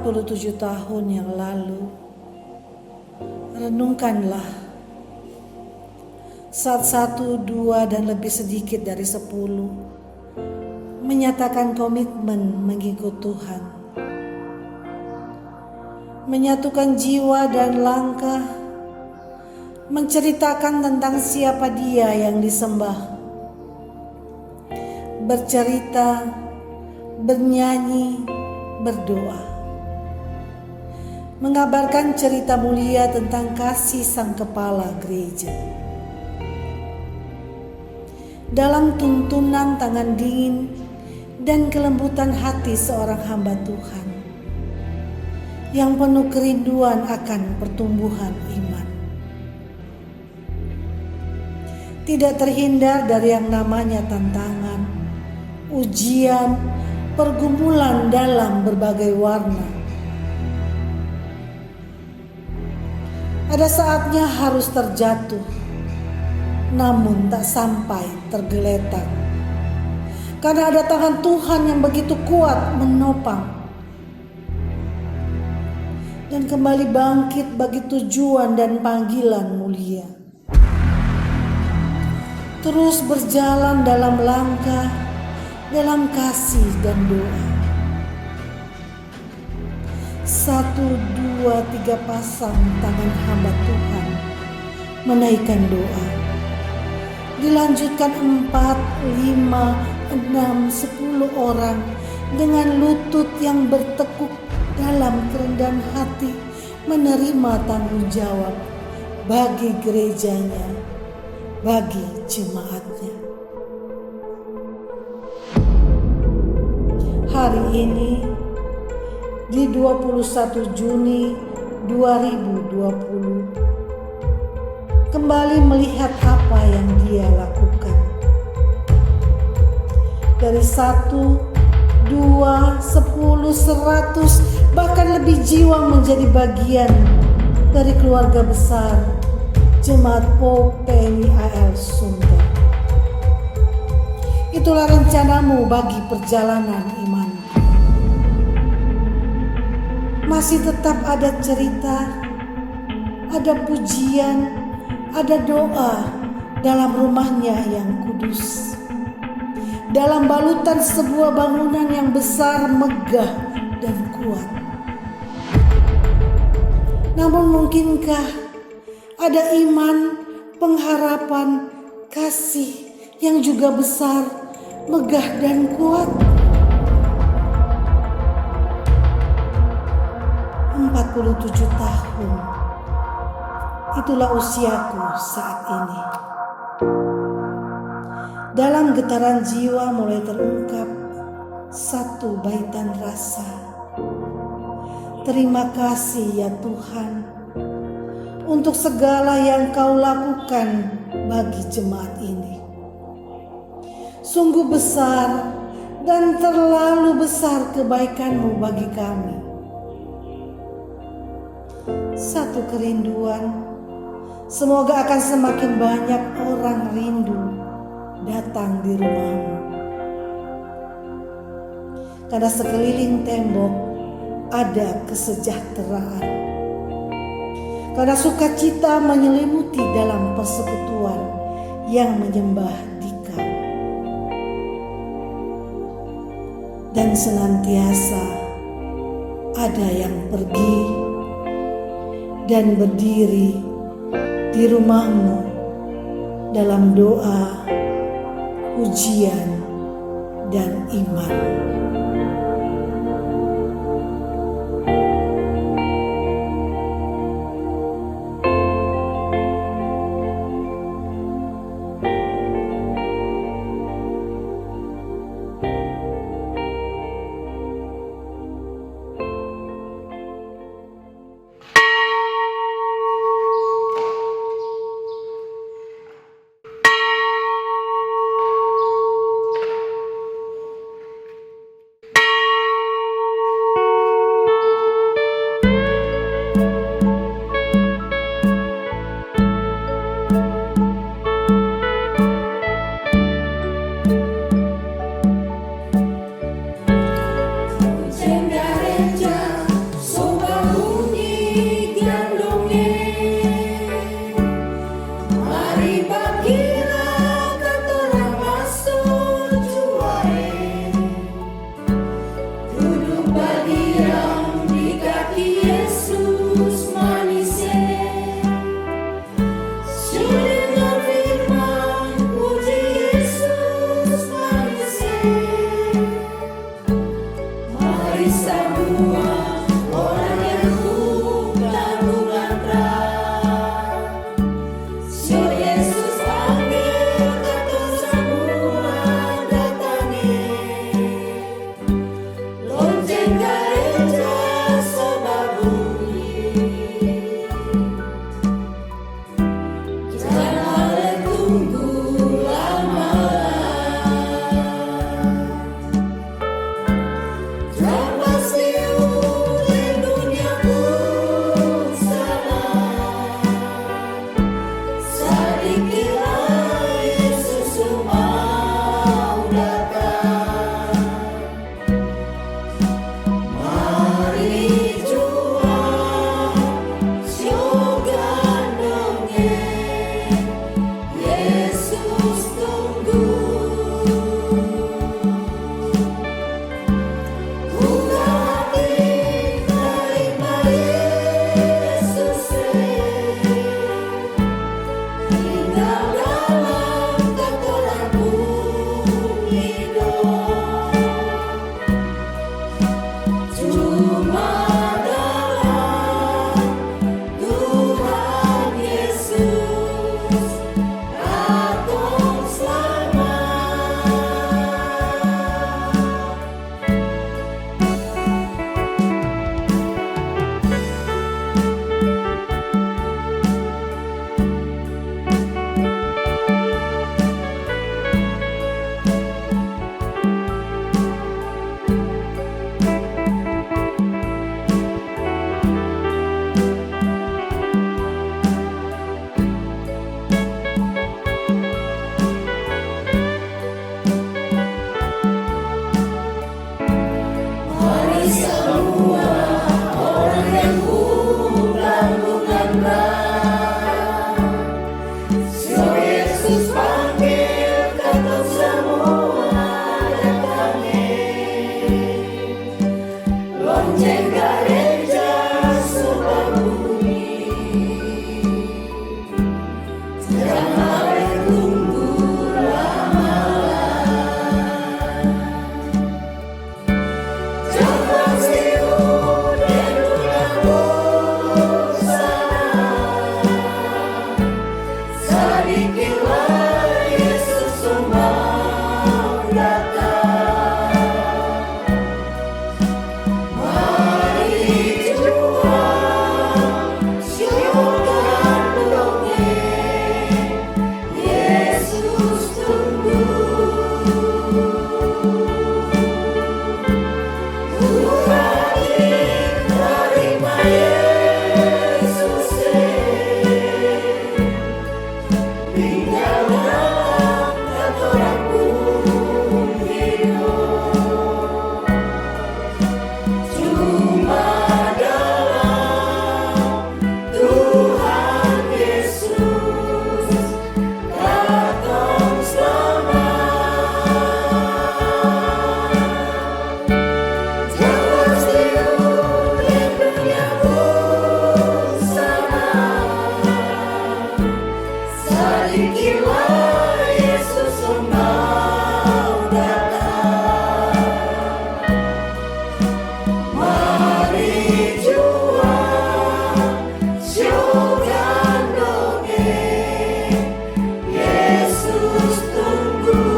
47 tahun yang lalu, renungkanlah saat 1, 2, dan lebih sedikit dari 10 menyatakan komitmen mengikut Tuhan, menyatukan jiwa dan langkah, menceritakan tentang siapa Dia yang disembah, bercerita, bernyanyi, berdoa, mengabarkan cerita mulia tentang kasih Sang Kepala Gereja. Dalam tuntunan tangan dingin dan kelembutan hati seorang hamba Tuhan yang penuh kerinduan akan pertumbuhan iman. Tidak terhindar dari yang namanya tantangan, ujian, pergumulan dalam berbagai warna. Ada saatnya harus terjatuh, namun tak sampai tergeletak, karena ada tangan Tuhan yang begitu kuat menopang dan kembali bangkit bagi tujuan dan panggilan mulia. Terus berjalan dalam langkah, dalam kasih dan doa. 1, 2, 3 pasang tangan hamba Tuhan menaikkan doa. Dilanjutkan 4, 5, 6, 10 orang dengan lutut yang bertekuk dalam kerendahan hati menerima tanggung jawab bagi gerejanya, bagi jemaatnya. Hari ini di 21 Juni 2020 kembali melihat apa yang Dia lakukan. Dari 1, 2, 10, 100, bahkan lebih jiwa menjadi bagian dari keluarga besar Jemaat POP PMI AL Sumber. Itulah rencanamu bagi perjalanan iman. Masih tetap ada cerita, ada pujian, ada doa dalam rumahnya yang kudus, dalam balutan sebuah bangunan yang besar, megah, dan kuat. Namun mungkinkah ada iman, pengharapan, kasih yang juga besar, megah, dan kuat? 47 tahun, itulah usiaku saat ini. Dalam getaran jiwa mulai terungkap satu baitan rasa. Terima kasih ya Tuhan untuk segala yang Kau lakukan bagi jemaat ini. Sungguh besar dan terlalu besar kebaikan-Mu bagi kami. Satu kerinduan, semoga akan semakin banyak orang rindu datang di rumah-Mu. Karena sekeliling tembok ada kesejahteraan. Karena sukacita menyelimuti dalam persekutuan yang menyembah Dikau. Dan senantiasa ada yang pergi dan berdiri di rumah-Mu dalam doa, pujian, dan iman. berdiam di kaki Yesus manisnya. Dengar firman, puji Yesus manisnya. Mari semua orang yang bukan berat, Sur Yesus panggil kata semua datangi. Lonceng gereja sebab bunyi, janganlah tunggu lama. Dan pasti di dunia pun sama. Sedikitlah Yesus mau datang. Mari jual syurga dongeng, Yesus tunggu. Buka hati, terima Yesus, tinggal dalam kekelaku hidup. Cuma dalam Tuhan Yesus datang selamat. Mari semua orang yang bukan berat, Sur Yesus panggil kata semua datangi. Lonceng gereja sebab bunyi, janganlah tunggu lama. Jangan siut di dunia sana. Sedikitlah Yesus mau datang. Mari jual syurga dongeng, Yesus tunggu. Hati terima Yesus, tinggal dalam kekelaku hidup. Cuma dalam Tuhan Yesus datang selamat. Jangan siut di dunia pun sama. Sedikitlah Yesus mau datang. Mari jual syurga dongeng, Yesus tunggu.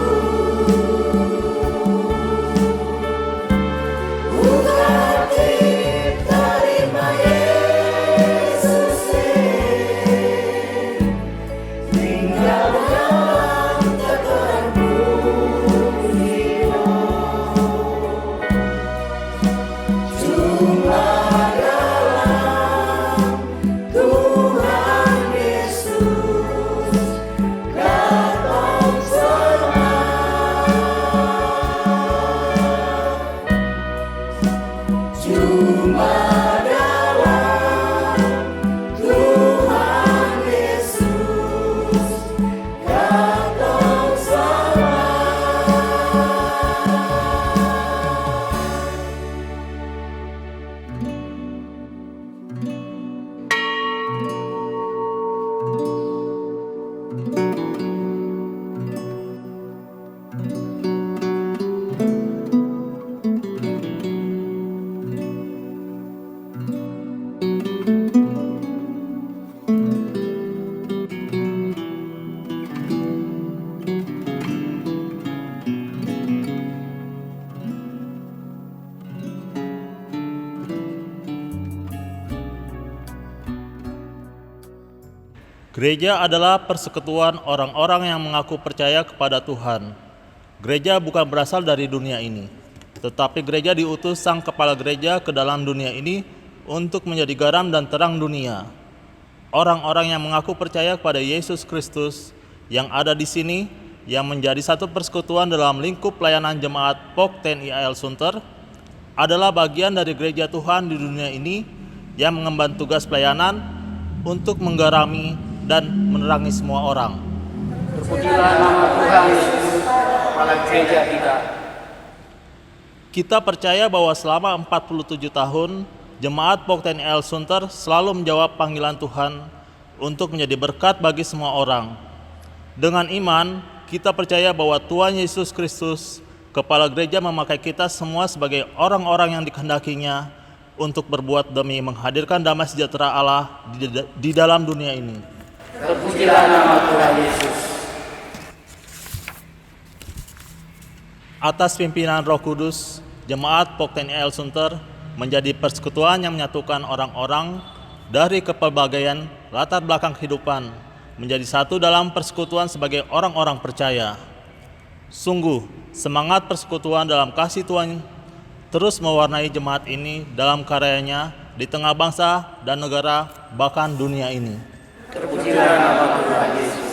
Buka hati, terima Yesus, tinggal dalam kekelaku hidup. Cuma dalam Tuhan Yesus datang selamat. Cuma dalam Tuhan Yesus datang selamat. Gereja adalah persekutuan orang-orang yang mengaku percaya kepada Tuhan. Gereja bukan berasal dari dunia ini, tetapi gereja diutus Sang Kepala Gereja ke dalam dunia ini untuk menjadi garam dan terang dunia. Orang-orang yang mengaku percaya kepada Yesus Kristus yang ada di sini, yang menjadi satu persekutuan dalam lingkup pelayanan jemaat POK TNI AL Sunter, adalah bagian dari gereja Tuhan di dunia ini yang mengemban tugas pelayanan untuk menggarami dan menerangi semua orang. Terpujilah nama Tuhan Yesus, Kepala Gereja kita. Kita percaya bahwa selama 47 tahun, Jemaat POK TNI AL Sunter selalu menjawab panggilan Tuhan untuk menjadi berkat bagi semua orang. Dengan iman, kita percaya bahwa Tuhan Yesus Kristus, Kepala Gereja, memakai kita semua sebagai orang-orang yang dikehendakinya untuk berbuat demi menghadirkan damai sejahtera Allah di dalam dunia ini. Terpujilah nama Tuhan Yesus. Atas pimpinan Roh Kudus, Jemaat POK TNI AL Sunter menjadi persekutuan yang menyatukan orang-orang dari kepelbagaian latar belakang kehidupan menjadi satu dalam persekutuan sebagai orang-orang percaya. Sungguh, semangat persekutuan dalam kasih Tuhan terus mewarnai jemaat ini dalam karyanya di tengah bangsa dan negara, bahkan dunia ini. Terpujilah nama Tuhan Yesus.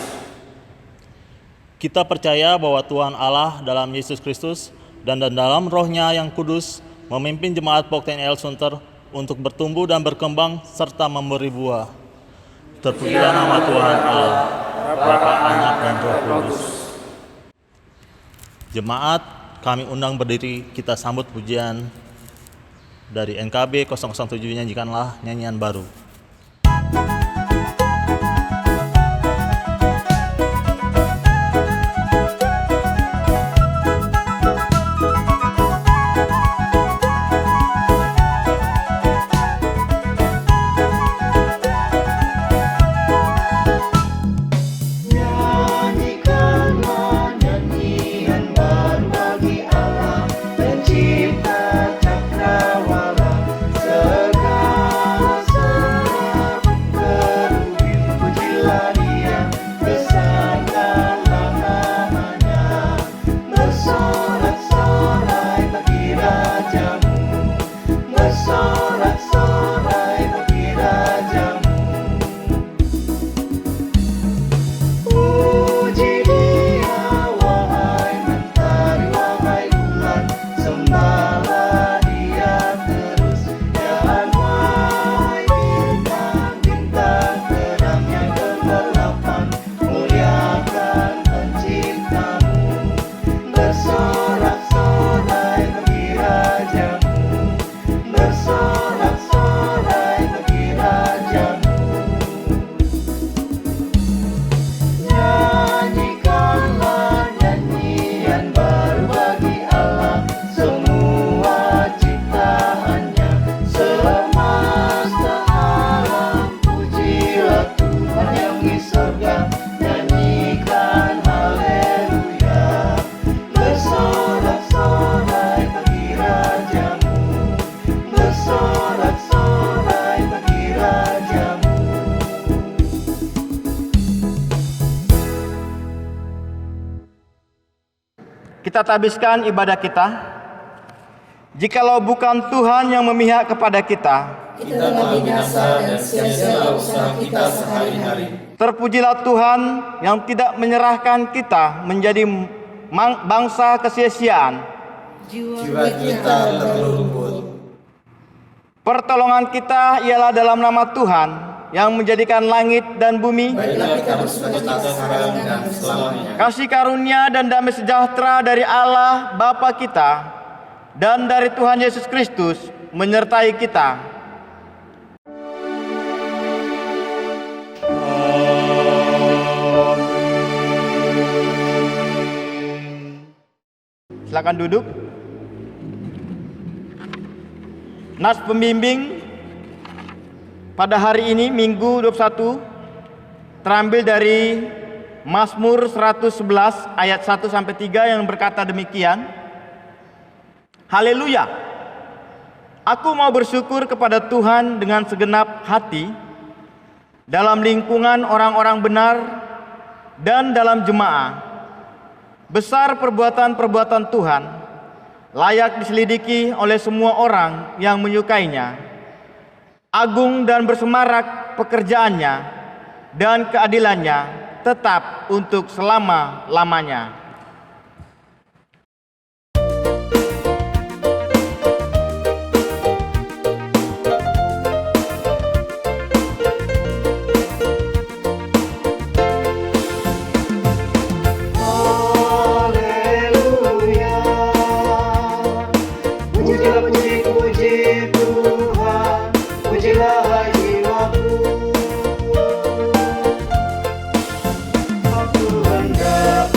Kita percaya bahwa Tuhan Allah dalam Yesus Kristus dan dalam Roh-Nya yang kudus memimpin jemaat POK TNI AL Sunter untuk bertumbuh dan berkembang serta memberi buah. Terpujilah nama Tuhan Allah, Bapa, Anak, dan Roh Kudus. Jemaat, kami undang berdiri, kita sambut pujian dari NKB 007, nyanyikanlah nyanyian baru. Kita tabiskan ibadah kita. Jikalau bukan Tuhan yang memihak kepada kita, kita telah binasa dan sia-sia usaha kita sehari-hari. Terpujilah Tuhan yang tidak menyerahkan kita menjadi bangsa kesia-siaan. Jiwa kita terluput. Pertolongan kita ialah dalam nama Tuhan yang menjadikan langit dan bumi. Baiklah kita bersukacita sekarang dan selamanya. Kasih karunia dan damai sejahtera dari Allah Bapa kita dan dari Tuhan Yesus Kristus menyertai kita. Silakan duduk. Nas pembimbing pada hari ini Minggu 21 terambil dari Mazmur 111 ayat 1 sampai 3 yang berkata demikian. Haleluya. Aku mau bersyukur kepada Tuhan dengan segenap hati. dalam lingkungan orang-orang benar, dan dalam jemaah. Besar perbuatan-perbuatan Tuhan, layak diselidiki oleh semua orang yang menyukainya. Agung dan bersemarak pekerjaannya, dan keadilannya tetap untuk selama-lamanya. Puji Tuhan, pujilah jiwaku. Aku hendak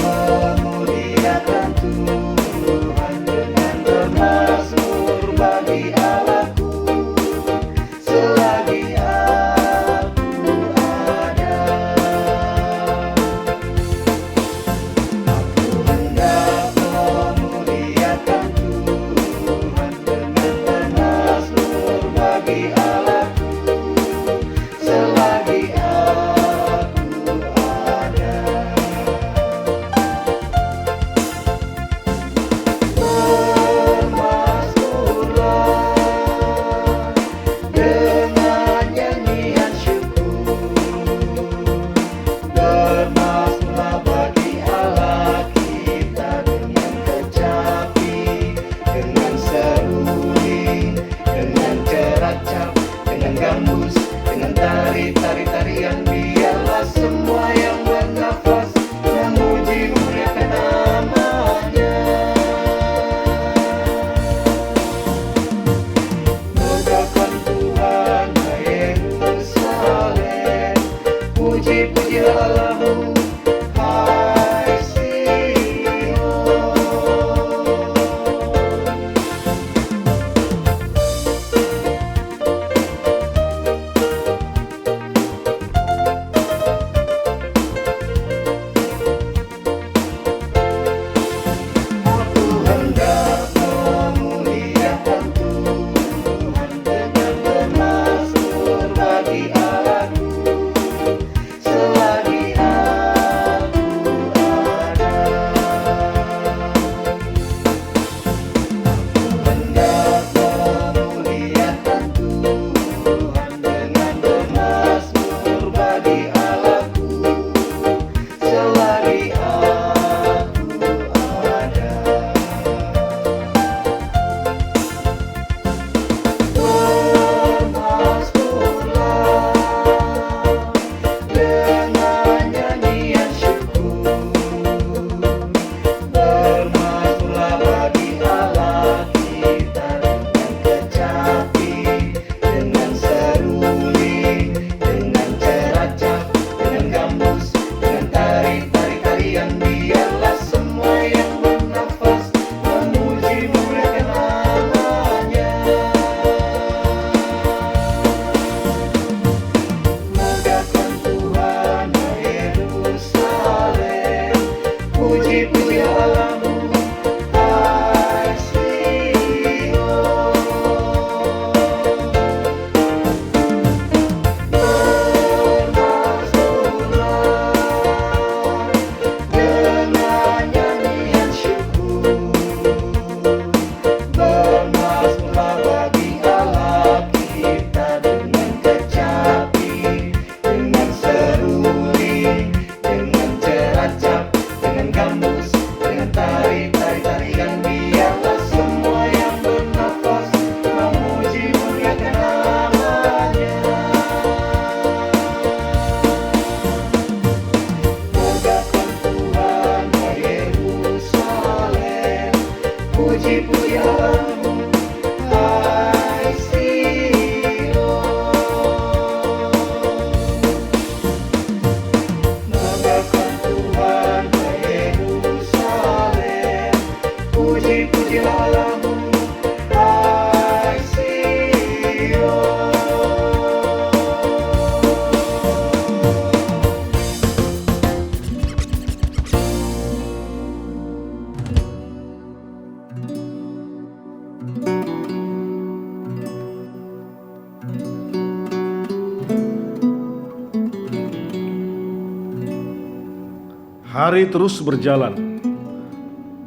hari terus berjalan.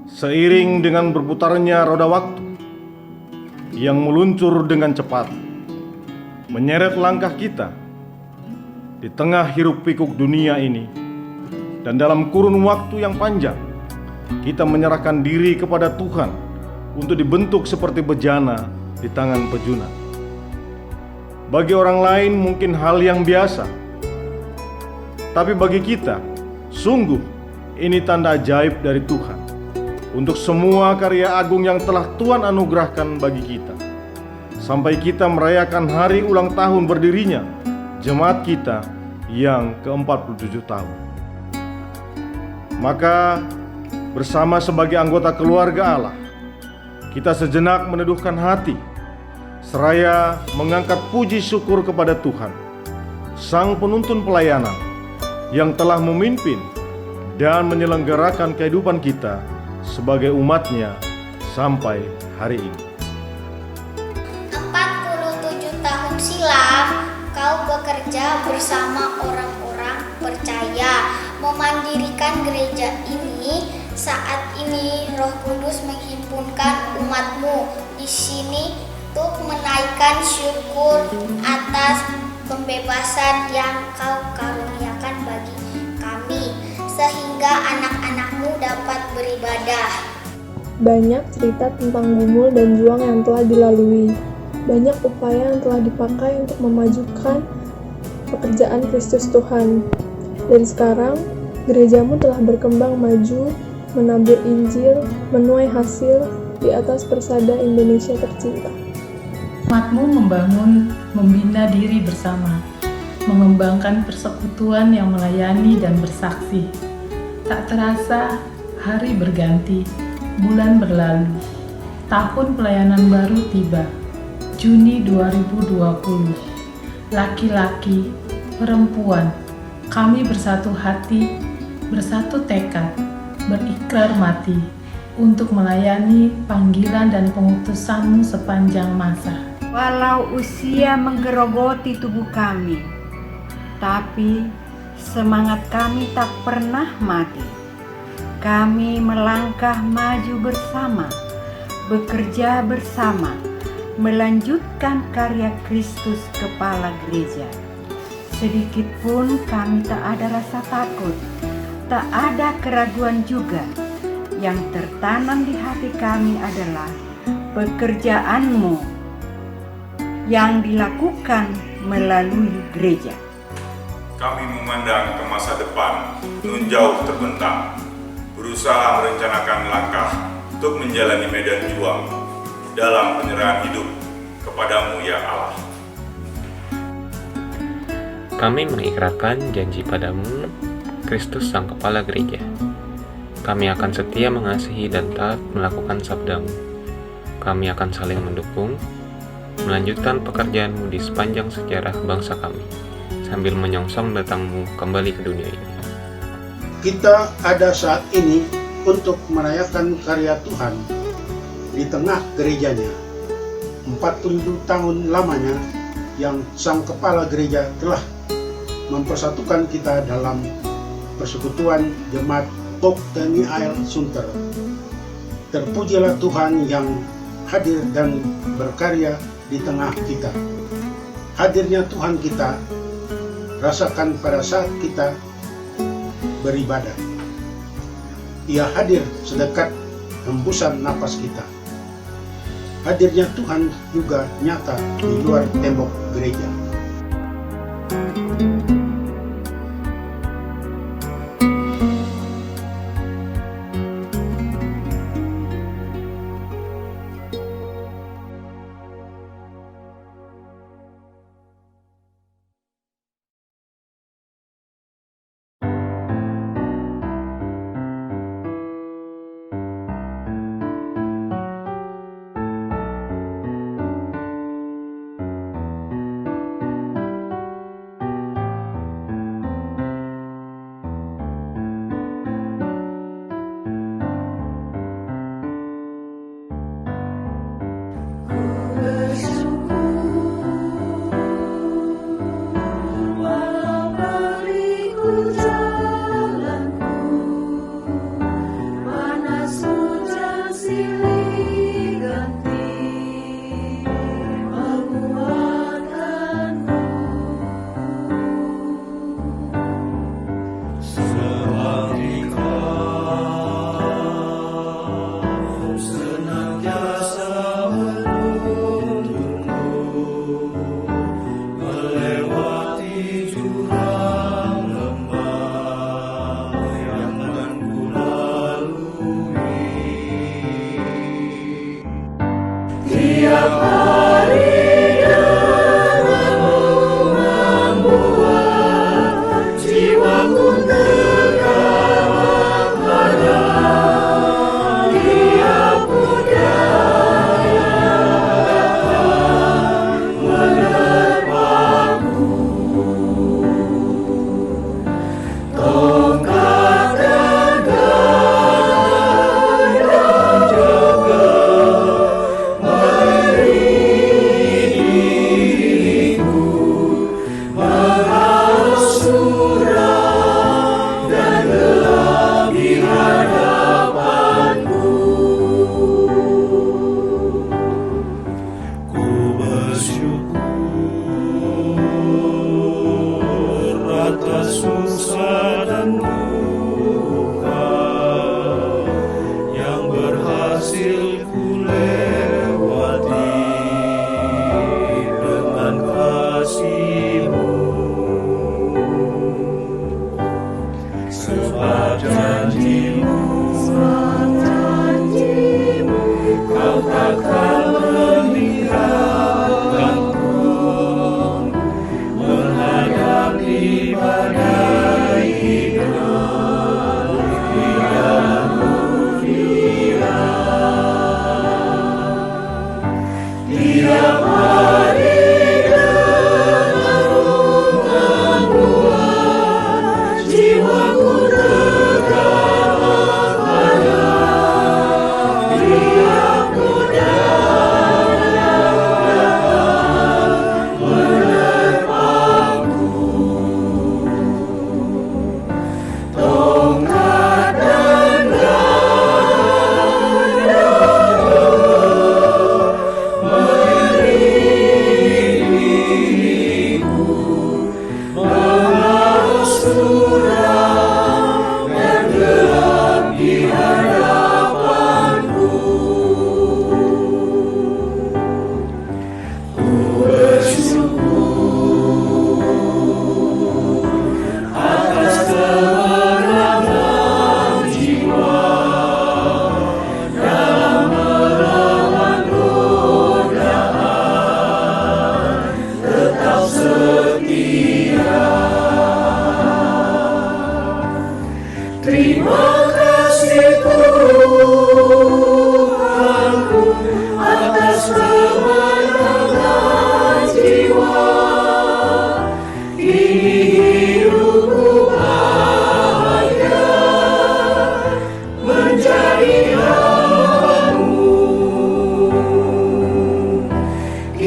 Seiring dengan berputarnya roda waktu yang meluncur dengan cepat, menyeret langkah kita di tengah hiruk-pikuk dunia ini, dan dalam kurun waktu yang panjang, kita menyerahkan diri kepada Tuhan untuk dibentuk seperti bejana di tangan pejuna. Bagi orang lain mungkin hal yang biasa, tapi bagi kita, sungguh ini tanda ajaib dari Tuhan untuk semua karya agung yang telah Tuhan anugerahkan bagi kita, sampai kita merayakan hari ulang tahun berdirinya jemaat kita yang ke-47 tahun. Maka bersama sebagai anggota keluarga Allah, kita sejenak meneduhkan hati, seraya mengangkat puji syukur kepada Tuhan, Sang Penuntun pelayanan, yang telah memimpin dan menyelenggarakan kehidupan kita sebagai umatnya sampai hari ini. 47 tahun silam, kau bekerja bersama orang-orang percaya memandirikan gereja ini. Saat ini Roh Kudus menghimpunkan umatmu di sini untuk menaikkan syukur atas pembebasan yang kau karuniakan bagi kami, sehingga anak-anakmu dapat beribadah. Banyak cerita tentang gumul dan juang yang telah dilalui. Banyak upaya yang telah dipakai untuk memajukan pekerjaan Kristus Tuhan. Dan sekarang, gerejamu telah berkembang maju, menabur Injil, menuai hasil di atas persada Indonesia tercinta. Umatmu membangun, membina diri bersama, mengembangkan persekutuan yang melayani dan bersaksi. Tak terasa, hari berganti, bulan berlalu, tahun pelayanan baru tiba, Juni 2020. Laki-laki, perempuan, kami bersatu hati, bersatu tekad, berikrar mati untuk melayani panggilan dan pengutusan-Mu sepanjang masa. Walau usia menggerogoti tubuh kami, tapi semangat kami tak pernah mati. Kami melangkah maju bersama, bekerja bersama, melanjutkan karya Kristus Kepala Gereja. Sedikit pun kami tak ada rasa takut, tak ada keraguan juga. Yang tertanam di hati kami adalah pekerjaan-Mu yang dilakukan melalui gereja. Kami memandang ke masa depan, nun jauh terbentang, berusaha merencanakan langkah untuk menjalani medan juang dalam penyerahan hidup kepada-Mu ya Allah. Kami mengikrarkan janji padamu, Kristus Sang Kepala Gereja. Kami akan setia mengasihi dan taat melakukan sabda-Mu. Kami akan saling mendukung, melanjutkan pekerjaan-Mu di sepanjang sejarah bangsa kami, sambil menyongsong datang-Mu kembali ke dunia ini. Kita ada saat ini untuk merayakan karya Tuhan di tengah gerejanya. 47 tahun lamanya yang Sang Kepala Gereja telah mempersatukan kita dalam persekutuan Jemaat Tok Tani Air Sunter. Terpujilah Tuhan yang hadir dan berkarya di tengah kita. Hadirnya Tuhan kita rasakan pada saat kita beribadah. Ia hadir sedekat hembusan napas kita. Hadirnya Tuhan juga nyata di luar tembok gereja.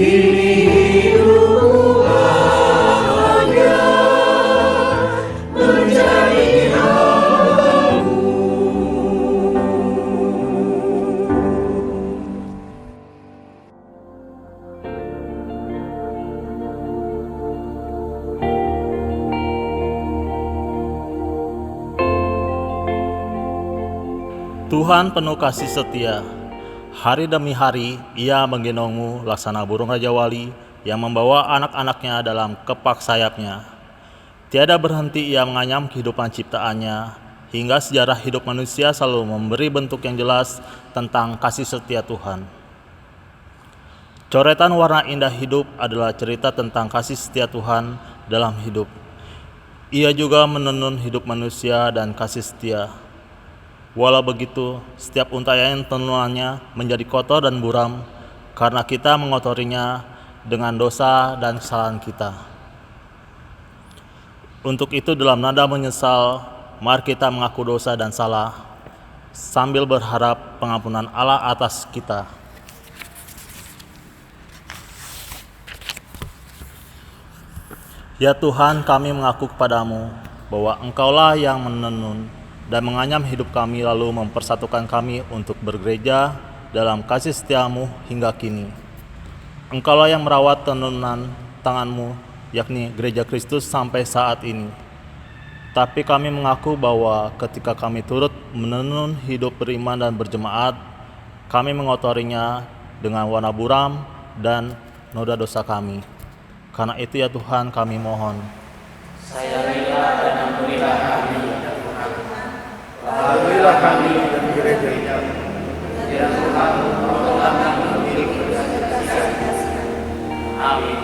Kini hidupku bahagia menjadi hambamu. Tuhan penuh kasih setia. Hari demi hari Ia menggendongmu laksana burung Raja Wali yang membawa anak-anaknya dalam kepak sayapnya. Tiada berhenti Ia menganyam kehidupan ciptaannya, hingga sejarah hidup manusia selalu memberi bentuk yang jelas tentang kasih setia Tuhan. Coretan warna indah hidup adalah cerita tentang kasih setia Tuhan dalam hidup. Ia juga menenun hidup manusia dan kasih setia. Walau begitu, setiap untaian tenunannya menjadi kotor dan buram karena kita mengotorinya dengan dosa dan kesalahan kita. Untuk itu dalam nada menyesal, mari kita mengaku dosa dan salah sambil berharap pengampunan Allah atas kita. Ya Tuhan, kami mengaku kepadamu bahwa Engkaulah yang menenun dan menganyam hidup kami lalu mempersatukan kami untuk bergereja dalam kasih setiamu hingga kini. Engkaulah yang merawat tenunan tanganmu, yakni gereja Kristus sampai saat ini. Tapi kami mengaku bahwa ketika kami turut menenun hidup beriman dan berjemaat, kami mengotorinya dengan warna buram dan noda dosa kami. Karena itu ya Tuhan kami mohon. Saya rela dan ampunilah kami, bahagilah kami dan gereja ini. Ya Tuhan, tolonglah kami memiliki kasih. Amin.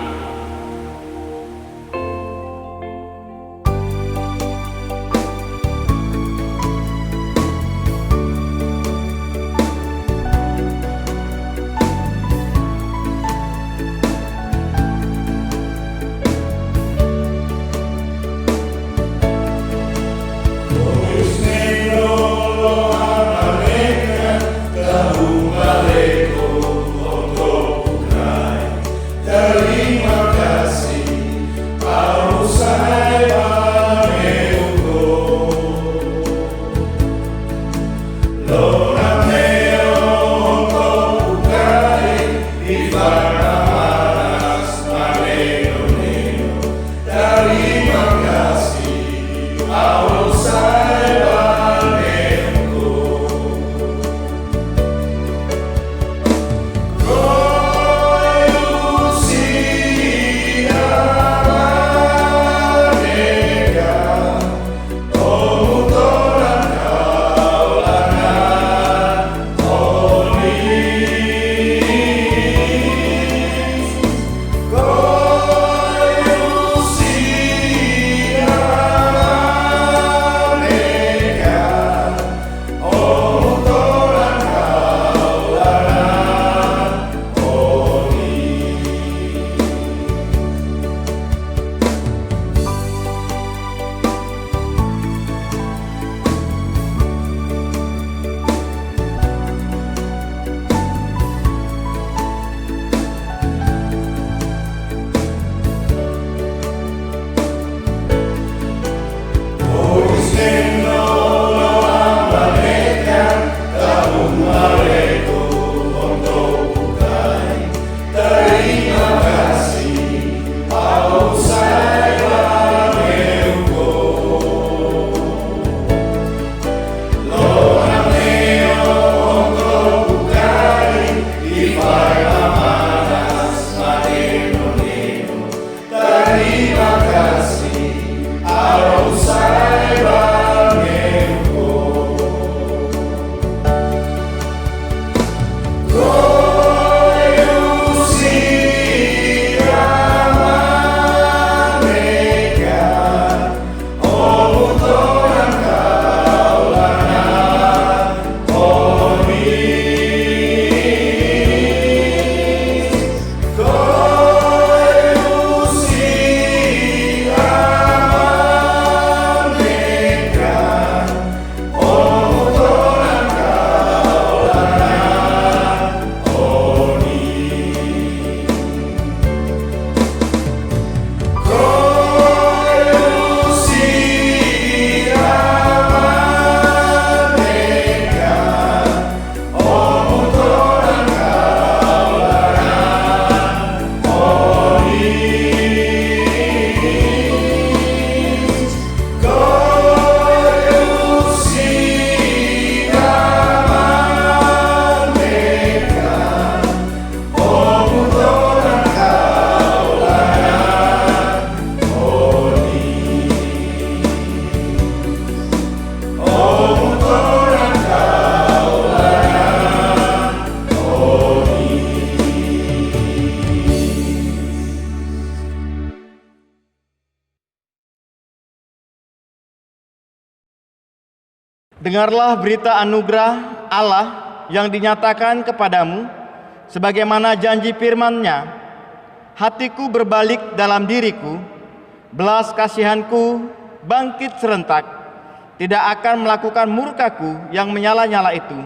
Dengarlah berita anugerah Allah yang dinyatakan kepadamu, sebagaimana janji firman-Nya. Hatiku berbalik dalam diriku, belas kasihanku bangkit serentak, tidak akan melakukan murkaku yang menyala-nyala itu,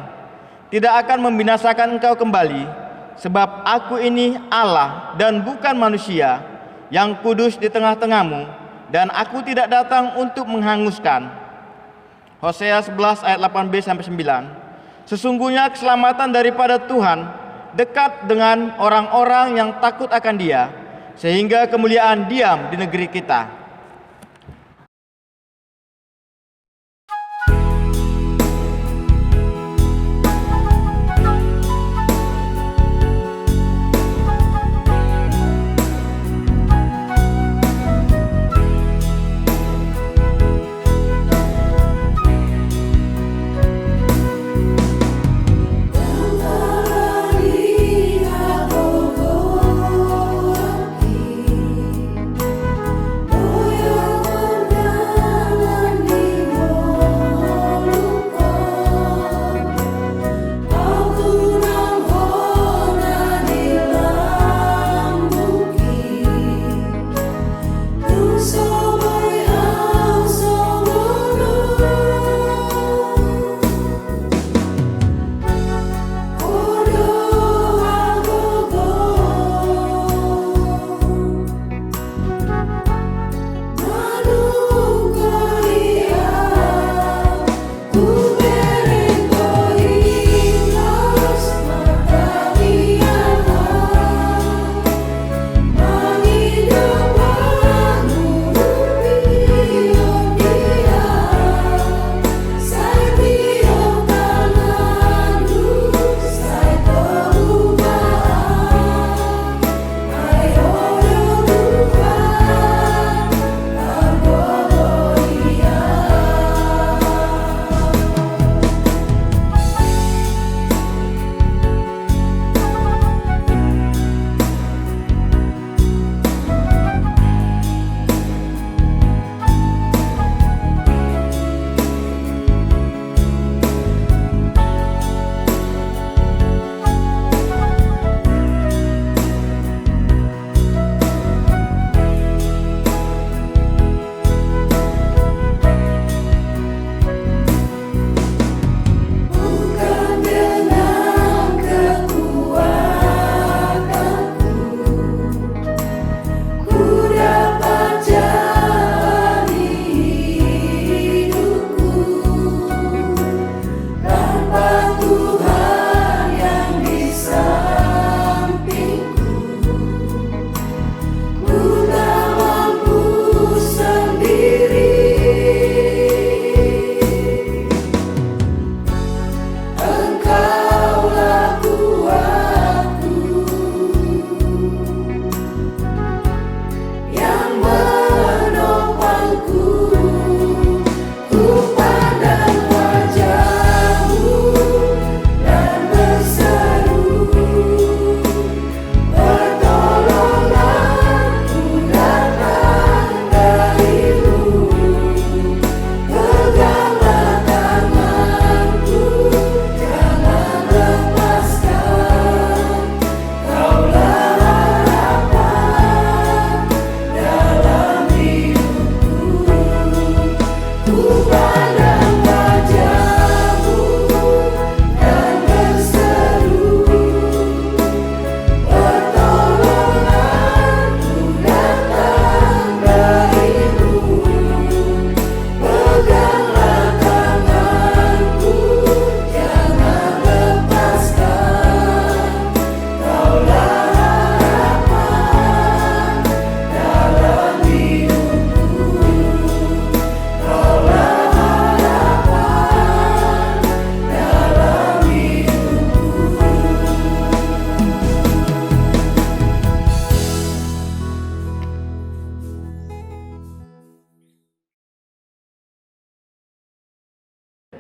tidak akan membinasakan engkau kembali, sebab aku ini Allah dan bukan manusia, yang kudus di tengah-tengahmu, dan aku tidak datang untuk menghanguskan. Hosea 11 ayat 8b-9. Sesungguhnya keselamatan daripada Tuhan dekat dengan orang-orang yang takut akan Dia, sehingga kemuliaan diam di negeri kita.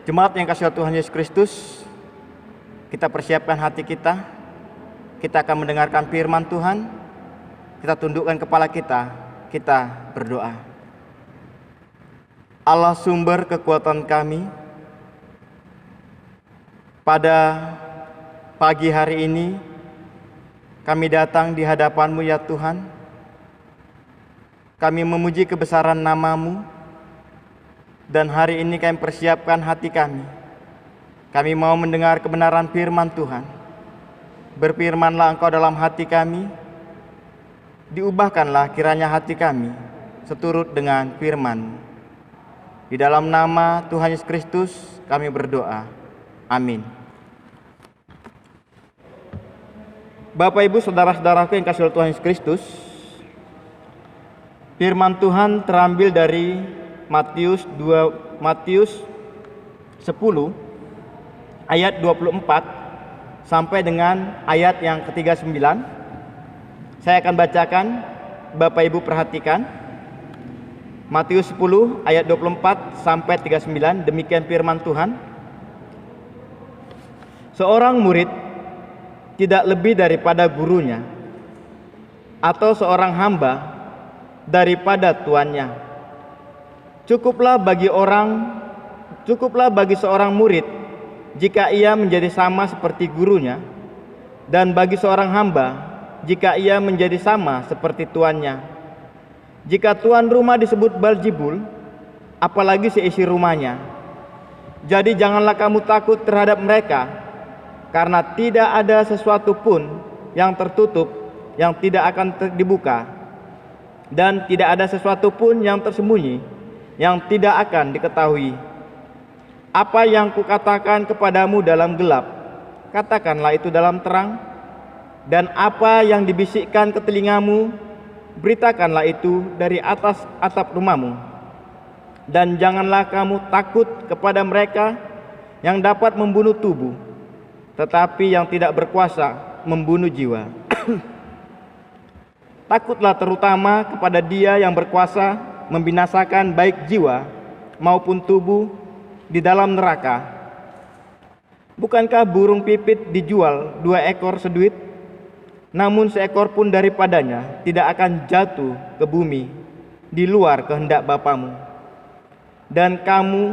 Jemaat yang kasih Tuhan Yesus Kristus, kita persiapkan hati kita. Kita akan mendengarkan firman Tuhan. Kita tundukkan kepala kita berdoa. Allah sumber kekuatan kami, Pada pagi hari ini kami datang di hadapan-Mu ya Tuhan. Kami memuji kebesaran nama-Mu, dan hari ini kami persiapkan hati kami. Kami mau mendengar kebenaran firman Tuhan. Berfirmanlah Engkau dalam hati kami, diubahkanlah kiranya hati kami seturut dengan firman-Mu. Di dalam nama Tuhan Yesus Kristus kami berdoa. Amin. Bapak, Ibu, saudara-saudaraku yang kasih oleh Tuhan Yesus Kristus, firman Tuhan terambil dari Matius 10 ayat 24 sampai dengan ayat yang ke-39. Saya akan bacakan, Bapak Ibu perhatikan. Matius 10 ayat 24 sampai 39, demikian firman Tuhan. Seorang murid tidak lebih daripada gurunya, atau seorang hamba daripada tuannya. Cukuplah bagi seorang murid jika ia menjadi sama seperti gurunya, dan bagi seorang hamba jika ia menjadi sama seperti tuannya. Jika tuan rumah disebut Beelzebul, apalagi seisi rumahnya. Jadi janganlah kamu takut terhadap mereka, karena tidak ada sesuatu pun yang tertutup yang tidak akan dibuka, dan tidak ada sesuatu pun yang tersembunyi yang tidak akan diketahui. Apa yang kukatakan kepadamu dalam gelap, katakanlah itu dalam terang, dan apa yang dibisikkan ke telingamu, beritakanlah itu dari atas atap rumahmu. Dan janganlah kamu takut kepada mereka yang dapat membunuh tubuh, tetapi yang tidak berkuasa membunuh jiwa. Takutlah terutama kepada Dia yang berkuasa membinasakan baik jiwa maupun tubuh di dalam neraka. Bukankah burung pipit dijual 2 ekor seduit? Namun seekor pun daripadanya tidak akan jatuh ke bumi di luar kehendak Bapamu. Dan kamu,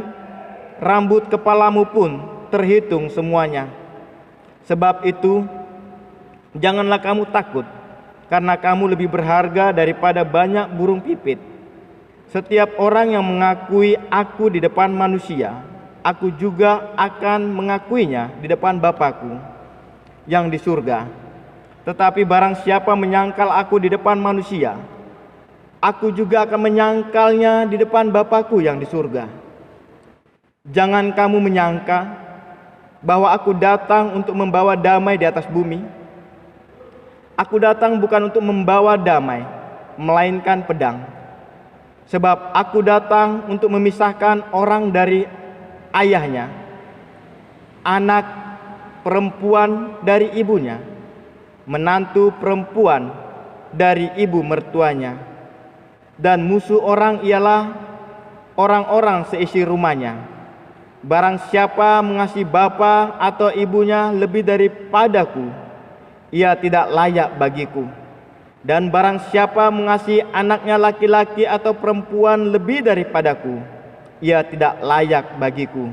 rambut kepalamu pun terhitung semuanya. Sebab itu, janganlah kamu takut, karena kamu lebih berharga daripada banyak burung pipit. Setiap orang yang mengakui aku di depan manusia, aku juga akan mengakuinya di depan Bapa-Ku yang di surga. Tetapi barang siapa menyangkal aku di depan manusia, aku juga akan menyangkalnya di depan Bapa-Ku yang di surga. Jangan kamu menyangka bahwa aku datang untuk membawa damai di atas bumi. Aku datang bukan untuk membawa damai, melainkan pedang. Sebab aku datang untuk memisahkan orang dari ayahnya, anak perempuan dari ibunya, menantu perempuan dari ibu mertuanya, dan musuh orang ialah orang-orang seisi rumahnya. Barang siapa mengasihi bapa atau ibunya lebih daripadaku, ia tidak layak bagiku. Dan barang siapa mengasihi anaknya laki-laki atau perempuan lebih daripadaku, ia tidak layak bagiku.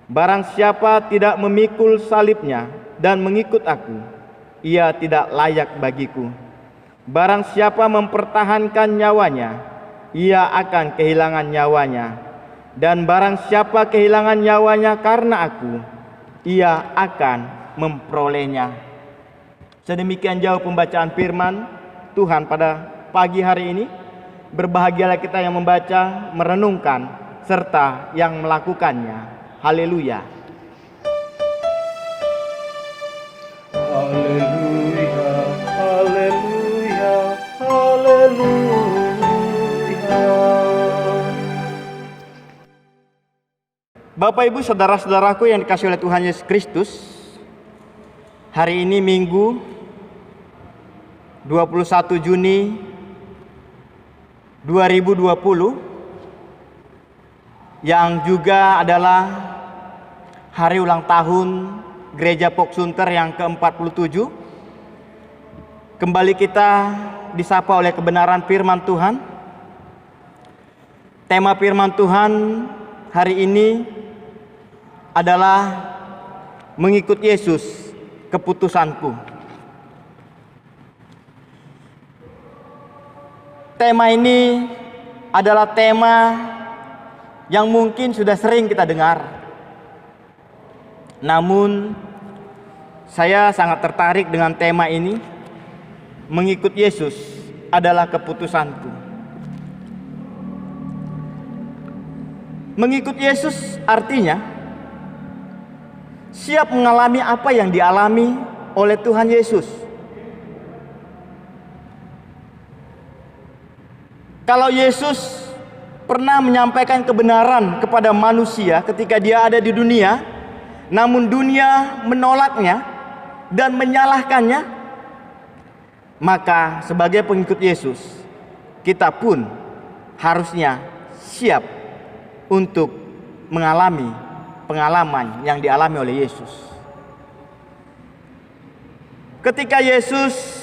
Barang siapa tidak memikul salibnya dan mengikut aku, ia tidak layak bagiku. Barang siapa mempertahankan nyawanya, ia akan kehilangan nyawanya. Dan barang siapa kehilangan nyawanya karena aku, ia akan memperolehnya. Sedemikian jauh pembacaan firman Tuhan pada pagi hari ini. Berbahagialah kita yang membaca, merenungkan, serta yang melakukannya. Haleluya. Haleluya, haleluya, haleluya. Bapak, Ibu, saudara-saudaraku yang dikasihi oleh Tuhan Yesus Kristus, hari ini Minggu 21 Juni 2020, yang juga adalah hari ulang tahun Gereja Poksunter yang ke-47. Kembali kita disapa oleh kebenaran firman Tuhan. Tema firman Tuhan hari ini adalah mengikut Yesus keputusanku. Tema ini adalah tema yang mungkin sudah sering kita dengar. Namun saya sangat tertarik dengan tema ini. Mengikut Yesus adalah keputusanku. Mengikut Yesus artinya siap mengalami apa yang dialami oleh Tuhan Yesus. Kalau Yesus pernah menyampaikan kebenaran kepada manusia ketika dia ada di dunia, namun dunia menolaknya dan menyalahkannya, maka sebagai pengikut Yesus, kita pun harusnya siap untuk mengalami pengalaman yang dialami oleh Yesus. Ketika Yesus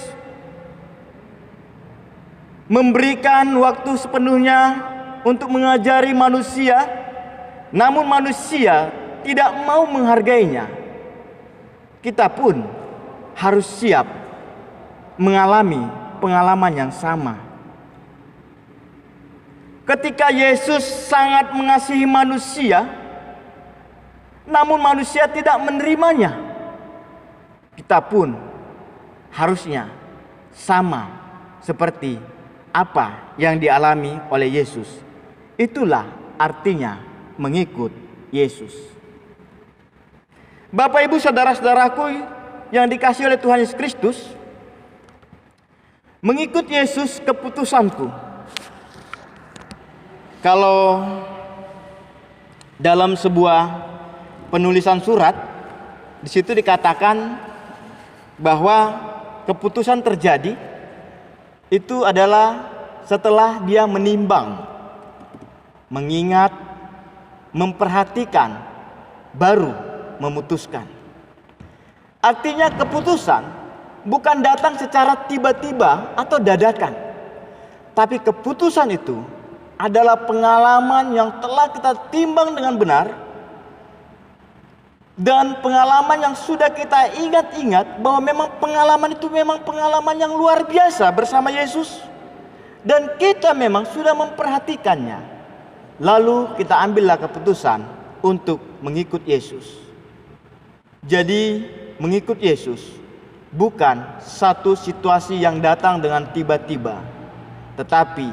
memberikan waktu sepenuhnya untuk mengajari manusia, namun manusia tidak mau menghargainya, kita pun harus siap mengalami pengalaman yang sama. Ketika Yesus sangat mengasihi manusia, namun manusia tidak menerimanya, kita pun harusnya sama seperti apa yang dialami oleh Yesus. Itulah artinya mengikut Yesus. Bapak, Ibu, saudara-saudaraku yang dikasihi oleh Tuhan Yesus Kristus, mengikut Yesus keputusanku. Kalau dalam sebuah penulisan surat, di situ dikatakan bahwa keputusan terjadi itu adalah setelah dia menimbang, mengingat, memperhatikan, baru memutuskan. Artinya keputusan bukan datang secara tiba-tiba atau dadakan, tapi keputusan itu adalah pengalaman yang telah kita timbang dengan benar, dan pengalaman yang sudah kita ingat-ingat bahwa memang pengalaman itu memang pengalaman yang luar biasa bersama Yesus, dan kita memang sudah memperhatikannya. Lalu kita ambillah keputusan untuk mengikut Yesus. Jadi mengikut Yesus bukan satu situasi yang datang dengan tiba-tiba, tetapi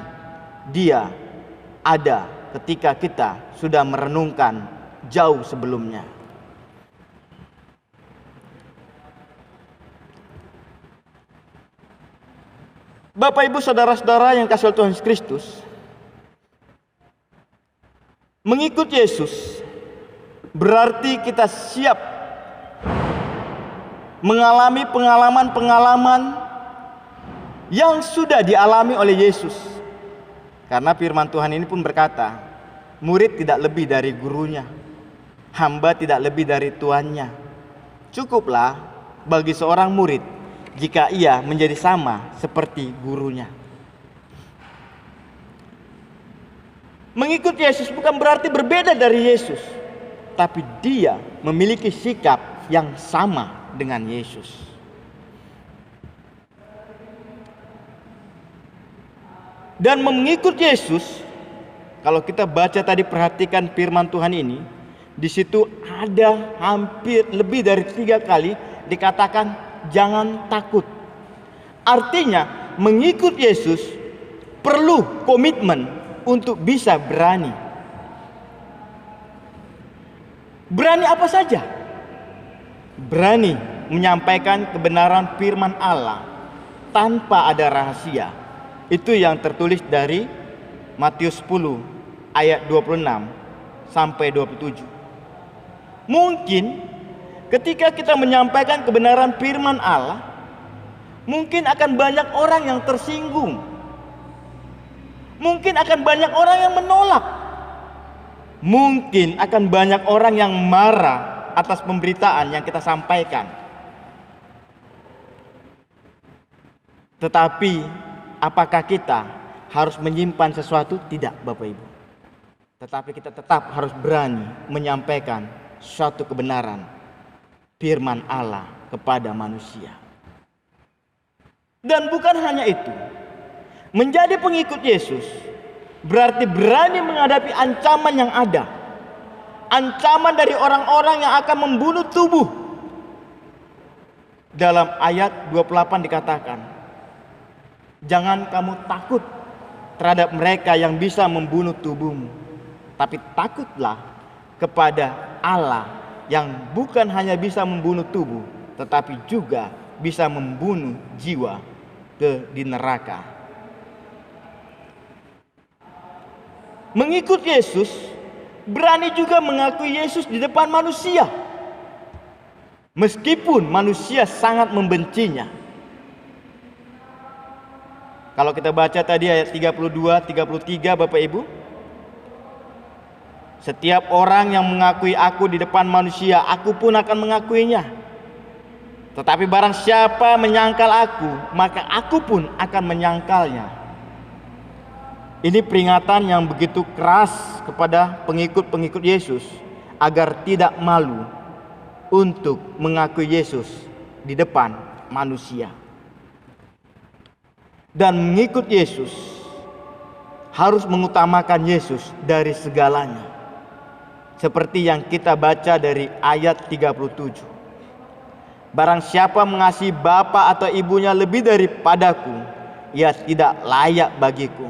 dia ada ketika kita sudah merenungkan jauh sebelumnya. Bapak, Ibu, saudara-saudara yang kasih Tuhan Yesus Kristus, mengikut Yesus berarti kita siap mengalami pengalaman-pengalaman yang sudah dialami oleh Yesus. Karena firman Tuhan ini pun berkata, murid tidak lebih dari gurunya, hamba tidak lebih dari tuannya. Cukuplah bagi seorang murid jika ia menjadi sama seperti gurunya. Mengikut Yesus bukan berarti berbeda dari Yesus, tapi dia memiliki sikap yang sama dengan Yesus. Dan mengikut Yesus, kalau kita baca tadi, perhatikan firman Tuhan ini, di situ ada hampir lebih dari 3 kali dikatakan jangan takut. Artinya mengikut Yesus perlu komitmen untuk bisa berani. Berani apa saja? Berani menyampaikan kebenaran firman Allah tanpa ada rahasia. Itu yang tertulis dari Matius 10 ayat 26 sampai 27. Mungkin ketika kita menyampaikan kebenaran firman Allah, mungkin akan banyak orang yang tersinggung. Mungkin akan banyak orang yang menolak. Mungkin akan banyak orang yang marah atas pemberitaan yang kita sampaikan. Tetapi apakah kita harus menyimpan sesuatu? Tidak, Bapak Ibu. Tetapi kita tetap harus berani menyampaikan suatu kebenaran. firman Allah kepada manusia. Dan bukan hanya itu, menjadi pengikut Yesus berarti berani menghadapi ancaman yang ada. Ancaman dari orang-orang yang akan membunuh tubuh. Dalam ayat 28 dikatakan, jangan kamu takut terhadap mereka yang bisa membunuh tubuhmu, tapi takutlah kepada Allah yang bukan hanya bisa membunuh tubuh, tetapi juga bisa membunuh jiwa di neraka. Mengikut Yesus berani juga mengakui Yesus di depan manusia, meskipun manusia sangat membencinya. Kalau kita baca tadi ayat 32, 33 Bapak Ibu, setiap orang yang mengakui aku di depan manusia, aku pun akan mengakuinya. Tetapi barang siapa menyangkal aku, maka aku pun akan menyangkalnya. Ini peringatan yang begitu keras kepada pengikut-pengikut Yesus agar tidak malu untuk mengakui Yesus di depan manusia. Dan mengikut Yesus harus mengutamakan Yesus dari segalanya. Seperti yang kita baca dari ayat 37. Barang siapa mengasihi bapa atau ibunya lebih daripadaku, ia tidak layak bagiku.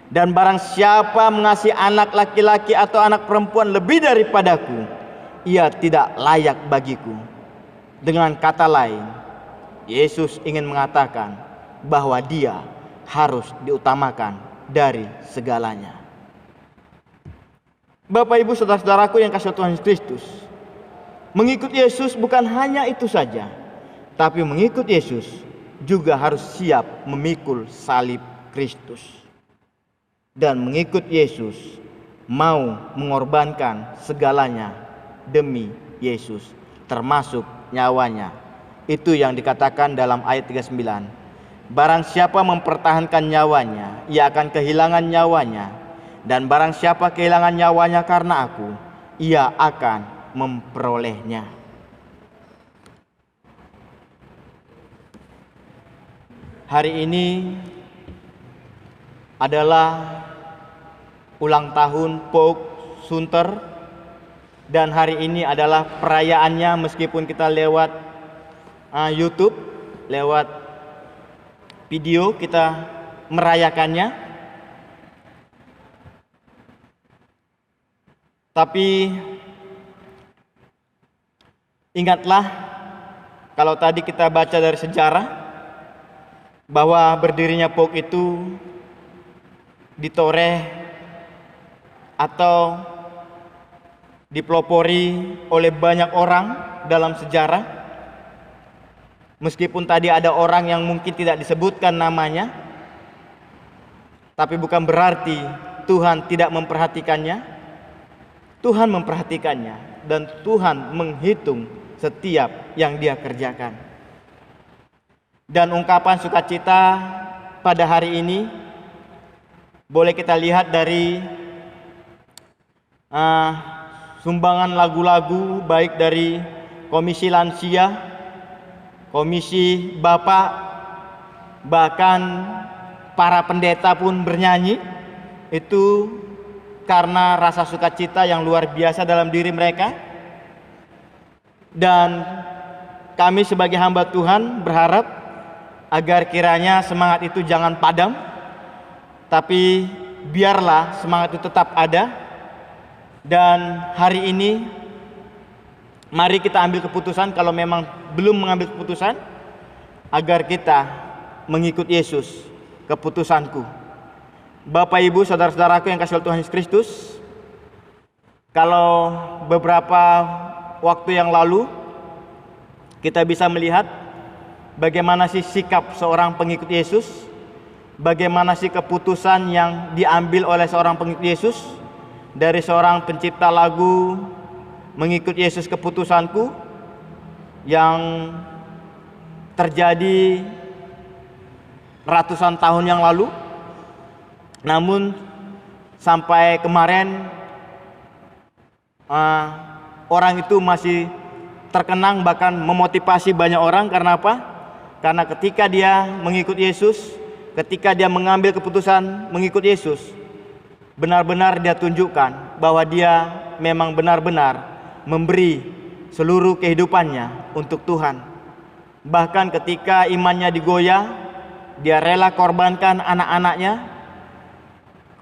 Dan barang siapa mengasihi anak laki-laki atau anak perempuan lebih daripadaku, ia tidak layak bagiku. Dengan kata lain, Yesus ingin mengatakan bahwa dia harus diutamakan dari segalanya. Bapak Ibu saudara-saudaraku yang kasih Tuhan Kristus, mengikut Yesus bukan hanya itu saja, tapi mengikut Yesus juga harus siap memikul salib Kristus. Dan mengikut Yesus mau mengorbankan segalanya demi Yesus, termasuk nyawanya. Itu yang dikatakan dalam ayat 39. Barang siapa mempertahankan nyawanya, ia akan kehilangan nyawanya. Dan barang siapa kehilangan nyawanya karena aku, ia akan memperolehnya. Hari ini adalah ulang tahun Pope Sunter, dan hari ini adalah perayaannya, meskipun kita lewat YouTube, lewat video kita merayakannya. Tapi ingatlah, kalau tadi kita baca dari sejarah bahwa berdirinya Pope itu ditoreh atau dipelopori oleh banyak orang dalam sejarah. Meskipun tadi ada orang yang mungkin tidak disebutkan namanya, tapi bukan berarti Tuhan tidak memperhatikannya. Tuhan memperhatikannya dan Tuhan menghitung setiap yang dia kerjakan. Dan ungkapan sukacita pada hari ini boleh kita lihat dari sumbangan lagu-lagu, baik dari Komisi Lansia, Komisi Bapak, bahkan para pendeta pun bernyanyi. Itu karena rasa sukacita yang luar biasa dalam diri mereka. Dan kami sebagai hamba Tuhan berharap agar kiranya semangat itu jangan padam, tapi biarlah semangat itu tetap ada. Dan hari ini mari kita ambil keputusan, kalau memang belum mengambil keputusan, agar kita mengikut Yesus. Keputusanku. Bapak Ibu saudara-saudaraku yang kasih Tuhan Yesus Kristus, kalau beberapa waktu yang lalu kita bisa melihat bagaimana sih sikap seorang pengikut Yesus, bagaimana sih keputusan yang diambil oleh seorang pengikut Yesus. Dari seorang pencipta lagu, mengikut Yesus keputusanku, yang terjadi ratusan tahun yang lalu. Namun sampai kemarin orang itu masih terkenang bahkan memotivasi banyak orang. Karena apa? Karena ketika dia mengikut Yesus, ketika dia mengambil keputusan mengikut Yesus, benar-benar dia tunjukkan bahwa dia memang benar-benar memberi seluruh kehidupannya untuk Tuhan. Bahkan ketika imannya digoyah, dia rela korbankan anak-anaknya.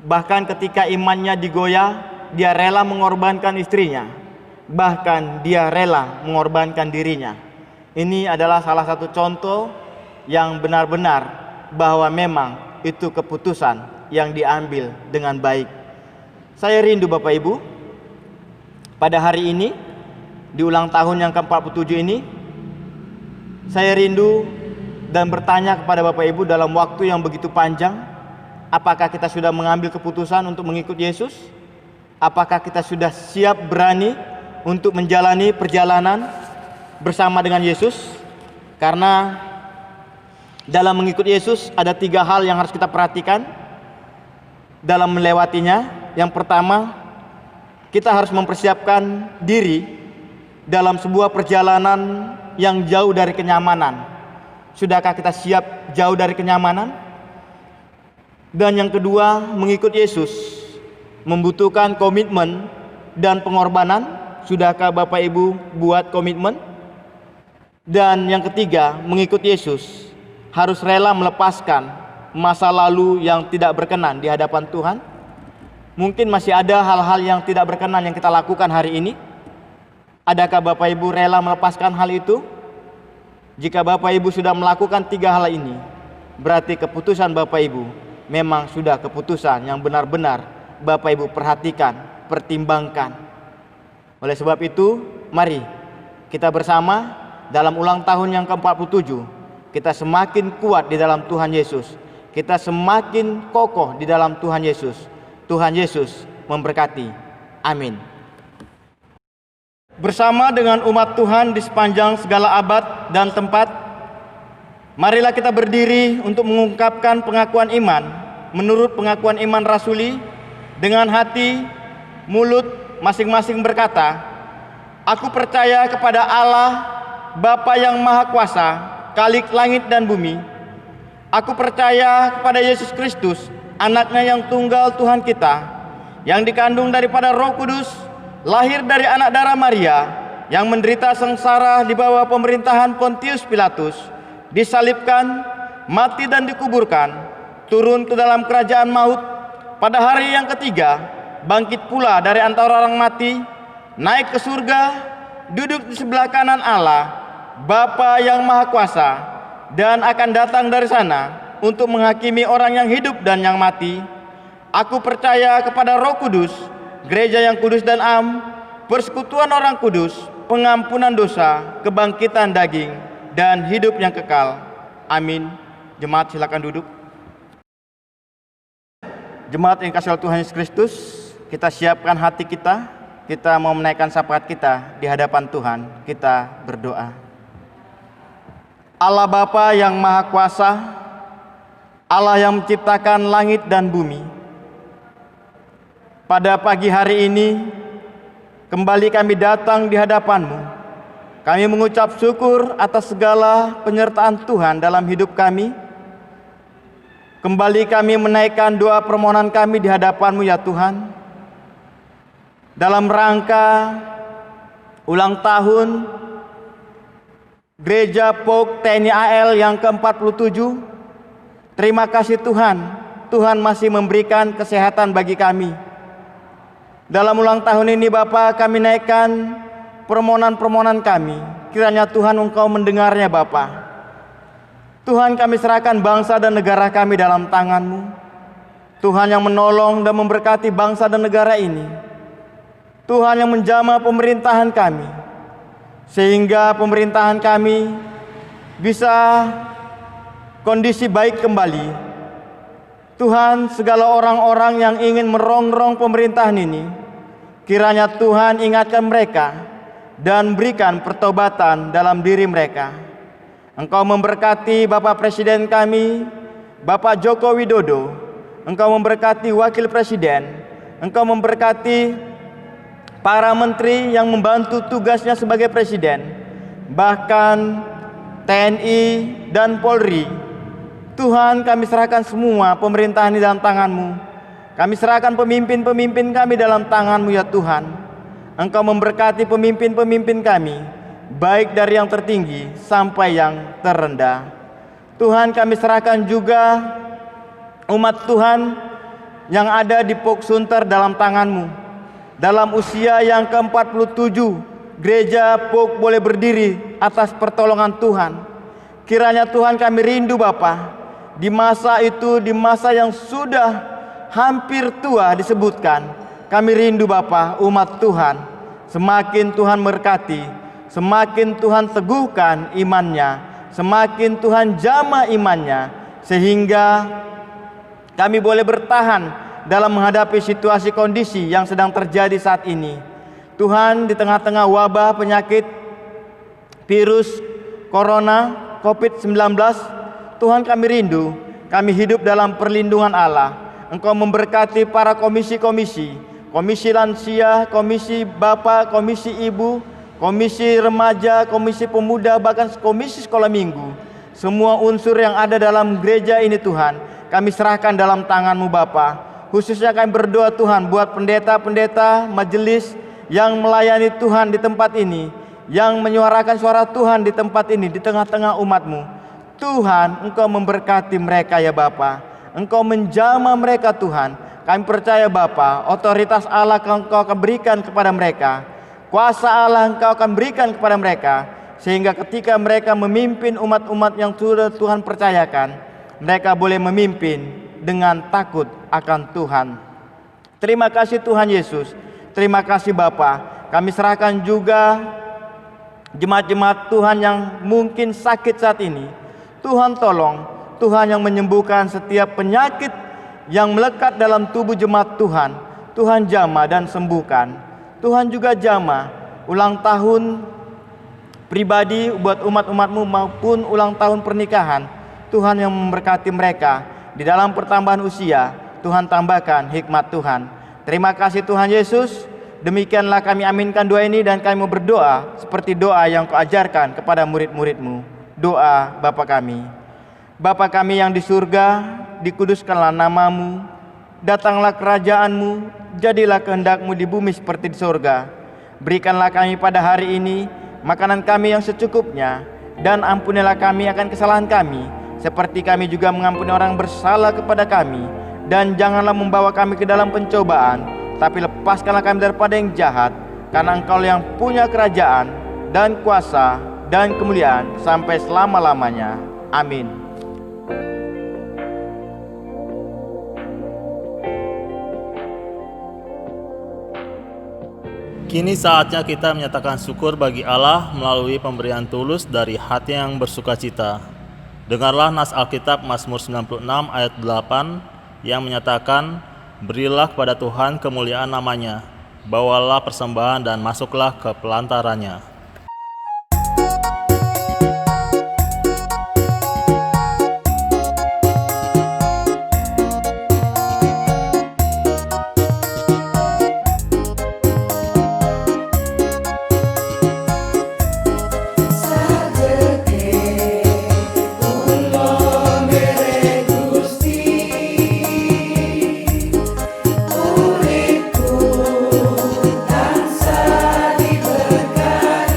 Bahkan ketika imannya digoyah, dia rela mengorbankan istrinya. Bahkan dia rela mengorbankan dirinya. Ini adalah salah satu contoh yang benar-benar bahwa memang itu keputusan yang diambil dengan baik. Saya rindu Bapak Ibu, pada hari ini, di ulang tahun yang ke-47 ini, saya rindu dan bertanya kepada Bapak Ibu dalam waktu yang begitu panjang, apakah kita sudah mengambil keputusan untuk mengikut Yesus? Apakah kita sudah siap berani untuk menjalani perjalanan bersama dengan Yesus? Karena dalam mengikut Yesus ada 3 hal yang harus kita perhatikan dalam melewatinya. Yang pertama, kita harus mempersiapkan diri dalam sebuah perjalanan yang jauh dari kenyamanan. Sudahkah kita siap jauh dari kenyamanan? Dan yang kedua, mengikut Yesus membutuhkan komitmen dan pengorbanan. Sudahkah Bapak Ibu buat komitmen? Dan yang ketiga, mengikut Yesus harus rela melepaskan masa lalu yang tidak berkenan di hadapan Tuhan. Mungkin masih ada hal-hal yang tidak berkenan yang kita lakukan hari ini. Adakah Bapak Ibu rela melepaskan hal itu? Jika Bapak Ibu sudah melakukan 3 hal ini, berarti keputusan Bapak Ibu memang sudah keputusan yang benar-benar Bapak Ibu perhatikan, pertimbangkan. Oleh sebab itu, mari kita bersama dalam ulang tahun yang ke-47, kita semakin kuat di dalam Tuhan Yesus. Kita semakin kokoh di dalam Tuhan Yesus. Tuhan Yesus memberkati. Amin. Bersama dengan umat Tuhan di sepanjang segala abad dan tempat, marilah kita berdiri untuk mengungkapkan pengakuan iman menurut pengakuan iman rasuli. Dengan hati, mulut masing-masing berkata, "Aku percaya kepada Allah, Bapa yang Maha Kuasa, Khalik langit dan bumi. Aku percaya kepada Yesus Kristus, Anak-Nya yang tunggal Tuhan kita, yang dikandung daripada Roh Kudus, lahir dari anak darah Maria, yang menderita sengsara di bawah pemerintahan Pontius Pilatus, disalibkan, mati dan dikuburkan, turun ke dalam kerajaan maut, pada hari yang ketiga bangkit pula dari antara orang mati, naik ke surga, duduk di sebelah kanan Allah, Bapa yang Maha Kuasa, dan akan datang dari sana untuk menghakimi orang yang hidup dan yang mati. Aku percaya kepada Roh Kudus, gereja yang kudus dan am, persekutuan orang kudus, pengampunan dosa, kebangkitan daging, dan hidup yang kekal. Amin." Jemaat silakan duduk. Jemaat yang kasih Tuhan Yesus Kristus, kita siapkan hati kita. Kita mau menaikkan syafaat kita di hadapan Tuhan. Kita berdoa. Allah Bapa yang Maha Kuasa, Allah yang menciptakan langit dan bumi, pada pagi hari ini kembali kami datang di hadapan-Mu. Kami mengucap syukur atas segala penyertaan Tuhan dalam hidup kami. Kembali kami menaikkan doa permohonan kami di hadapan-Mu ya Tuhan, dalam rangka ulang tahun Gereja POK TNI AL yang ke-47. Terima kasih Tuhan, Tuhan masih memberikan kesehatan bagi kami. Dalam ulang tahun ini Bapa, kami naikkan permohonan-permohonan kami. Kiranya Tuhan Engkau mendengarnya Bapa. Tuhan, kami serahkan bangsa dan negara kami dalam tangan-Mu. Tuhan yang menolong dan memberkati bangsa dan negara ini. Tuhan yang menjamah pemerintahan kami, sehingga pemerintahan kami bisa kondisi baik kembali. Tuhan, segala orang-orang yang ingin merongrong pemerintahan ini, kiranya Tuhan ingatkan mereka dan berikan pertobatan dalam diri mereka. Engkau memberkati Bapak Presiden kami, Bapak Joko Widodo. Engkau memberkati Wakil Presiden. Engkau memberkati para menteri yang membantu tugasnya sebagai Presiden. bahkan TNI dan Polri. Tuhan, kami serahkan semua pemerintahan ini dalam tangan-Mu. Kami serahkan pemimpin-pemimpin kami dalam tangan-Mu ya Tuhan. Engkau memberkati pemimpin-pemimpin kami, baik dari yang tertinggi sampai yang terendah. Tuhan, kami serahkan juga umat Tuhan yang ada di Pok Sunter dalam tangan-Mu. Dalam usia yang ke-47, gereja Pok boleh berdiri atas pertolongan Tuhan. Kiranya Tuhan, kami rindu Bapa, di masa itu, di masa yang sudah hampir tua disebutkan, kami rindu Bapa, umat Tuhan, semakin Tuhan berkati, semakin Tuhan teguhkan imannya, semakin Tuhan jamah imannya, sehingga kami boleh bertahan dalam menghadapi situasi kondisi yang sedang terjadi saat ini. Tuhan, di tengah-tengah wabah penyakit virus corona COVID-19, Tuhan, kami rindu, kami hidup dalam perlindungan Allah. Engkau memberkati para komisi-komisi, komisi lansia, komisi bapak, komisi ibu, komisi remaja, komisi pemuda, bahkan komisi sekolah minggu. Semua unsur yang ada dalam gereja ini Tuhan, kami serahkan dalam tangan-Mu Bapa. Khususnya kami berdoa Tuhan buat pendeta-pendeta majelis yang melayani Tuhan di tempat ini, yang menyuarakan suara Tuhan di tempat ini, di tengah-tengah umat-Mu. Tuhan, Engkau memberkati mereka ya Bapa. Engkau menjamah mereka Tuhan. Kami percaya Bapa, otoritas Allah Engkau akan berikan kepada mereka. Kuasa Allah Engkau akan berikan kepada mereka, sehingga ketika mereka memimpin umat-umat yang sudah Tuhan percayakan, mereka boleh memimpin dengan takut akan Tuhan. Terima kasih Tuhan Yesus. Terima kasih Bapa. Kami serahkan juga jemaat-jemaat Tuhan yang mungkin sakit saat ini. Tuhan tolong, Tuhan yang menyembuhkan setiap penyakit yang melekat dalam tubuh jemaat Tuhan. Tuhan jamah dan sembuhkan. Tuhan juga jamah ulang tahun pribadi buat umat-umat-Mu maupun ulang tahun pernikahan. Tuhan yang memberkati mereka. Di dalam pertambahan usia, Tuhan tambahkan hikmat Tuhan. Terima kasih Tuhan Yesus. Demikianlah kami aminkan doa ini, dan kami mau berdoa seperti doa yang Kau ajarkan kepada murid-murid-Mu. Doa Bapa kami. Bapa kami yang di surga, dikuduskanlah nama-Mu, datanglah kerajaan-Mu, jadilah kehendak-Mu di bumi seperti di surga. Berikanlah kami pada hari ini makanan kami yang secukupnya, dan ampunilah kami akan kesalahan kami, seperti kami juga mengampuni orang bersalah kepada kami. Dan janganlah membawa kami ke dalam pencobaan, tapi lepaskanlah kami daripada yang jahat, karena Engkau yang punya kerajaan dan kuasa dan kemuliaan sampai selama-lamanya. Amin. Kini saatnya kita menyatakan syukur bagi Allah melalui pemberian tulus dari hati yang bersukacita. Dengarlah nas Alkitab Mazmur 96 ayat 8 yang menyatakan, berilah kepada Tuhan kemuliaan namanya, bawalah persembahan dan masuklah ke pelantarannya. Uripku tansah diberkati.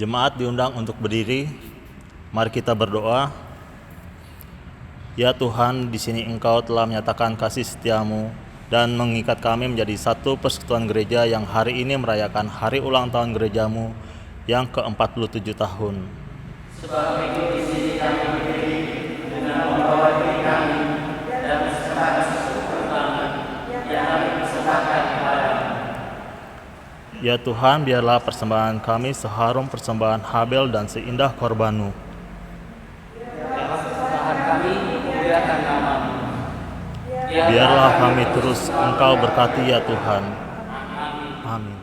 Jemaat diundang untuk berdiri. Mari kita berdoa. Ya Tuhan, di sini Engkau telah menyatakan kasih setiamu dan mengikat kami menjadi satu persekutuan gereja yang hari ini merayakan hari ulang tahun gerejamu yang ke-47 tahun. Sebab itu di sini kami berdiri dengan membawa diri kami dan mempersembahkan sesuatu persembahan yang kami persembahkan kepadamu. Ya Tuhan, biarlah persembahan kami seharum persembahan Habel dan seindah korbanmu. Biarlah kami terus Engkau berkati ya Tuhan. Amin.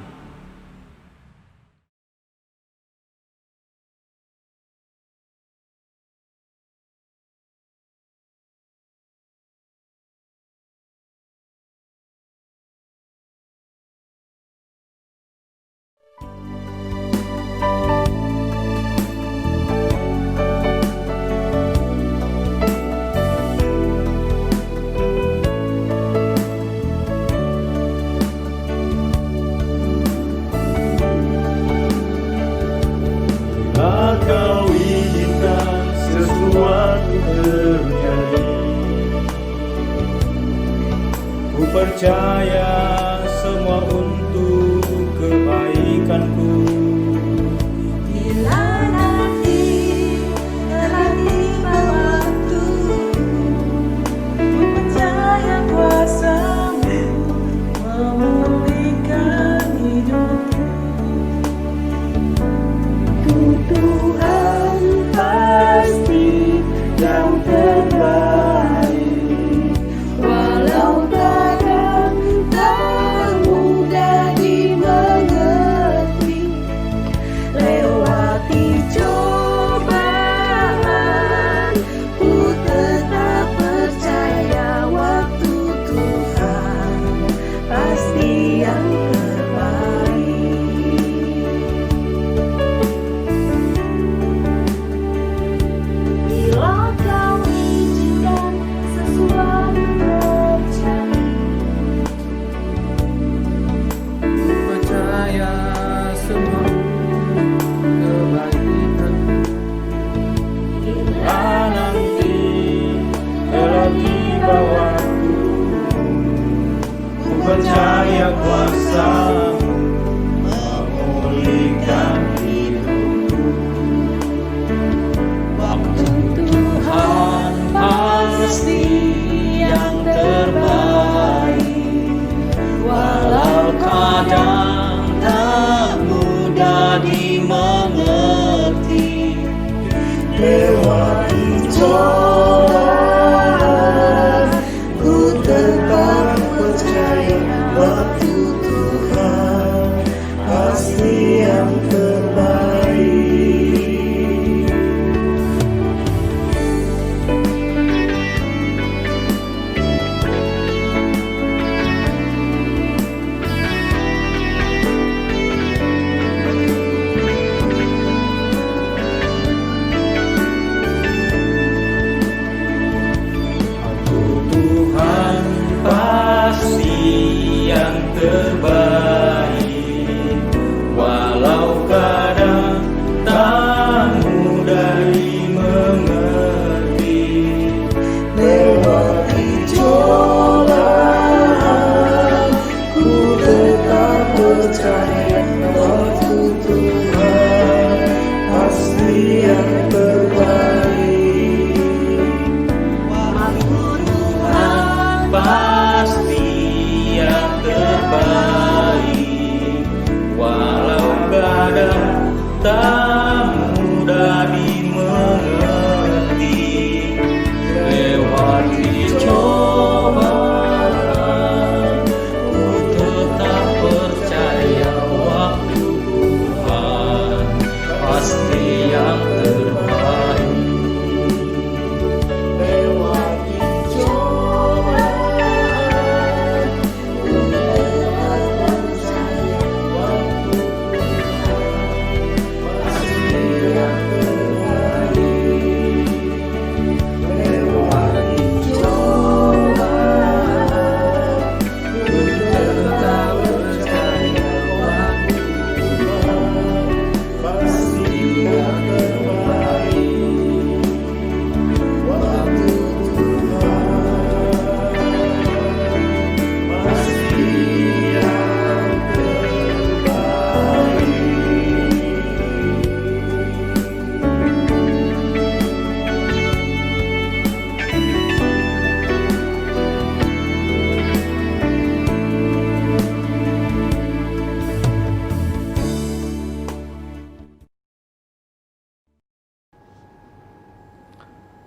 Kau izinkan sesuatu terjadi. Ku percaya semua untuk kebaikanku. Bila nanti telah tiba waktu, ku percaya kuasa-Mu memulihkan hidupku. Tuhan pasti yang terbaik, walau kadang tak mudah.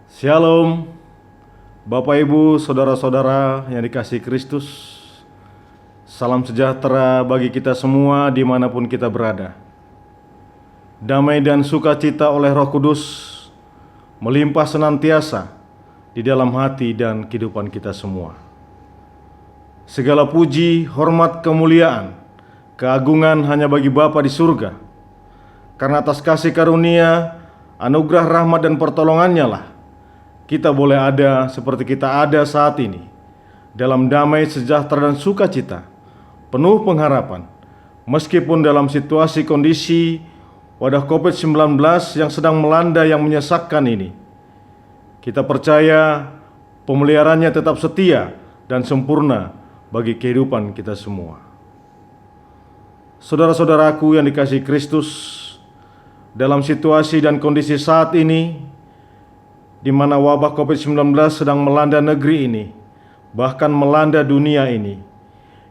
Shalom, Bapak Ibu, Saudara-saudara yang dikasihi Kristus. Salam sejahtera bagi kita semua dimanapun kita berada. Damai dan sukacita oleh Roh Kudus melimpah senantiasa di dalam hati dan kehidupan kita semua. Segala puji, hormat, kemuliaan, keagungan hanya bagi Bapa di surga. Karena atas kasih karunia, anugerah rahmat dan pertolongannya lah kita boleh ada seperti kita ada saat ini, dalam damai, sejahtera dan sukacita, penuh pengharapan, meskipun dalam situasi kondisi wadah COVID-19 yang sedang melanda yang menyesakkan ini. Kita percaya pemeliharaannya tetap setia dan sempurna bagi kehidupan kita semua. Saudara-saudaraku yang dikasihi Kristus, dalam situasi dan kondisi saat ini, di mana wabah COVID-19 sedang melanda negeri ini, bahkan melanda dunia ini,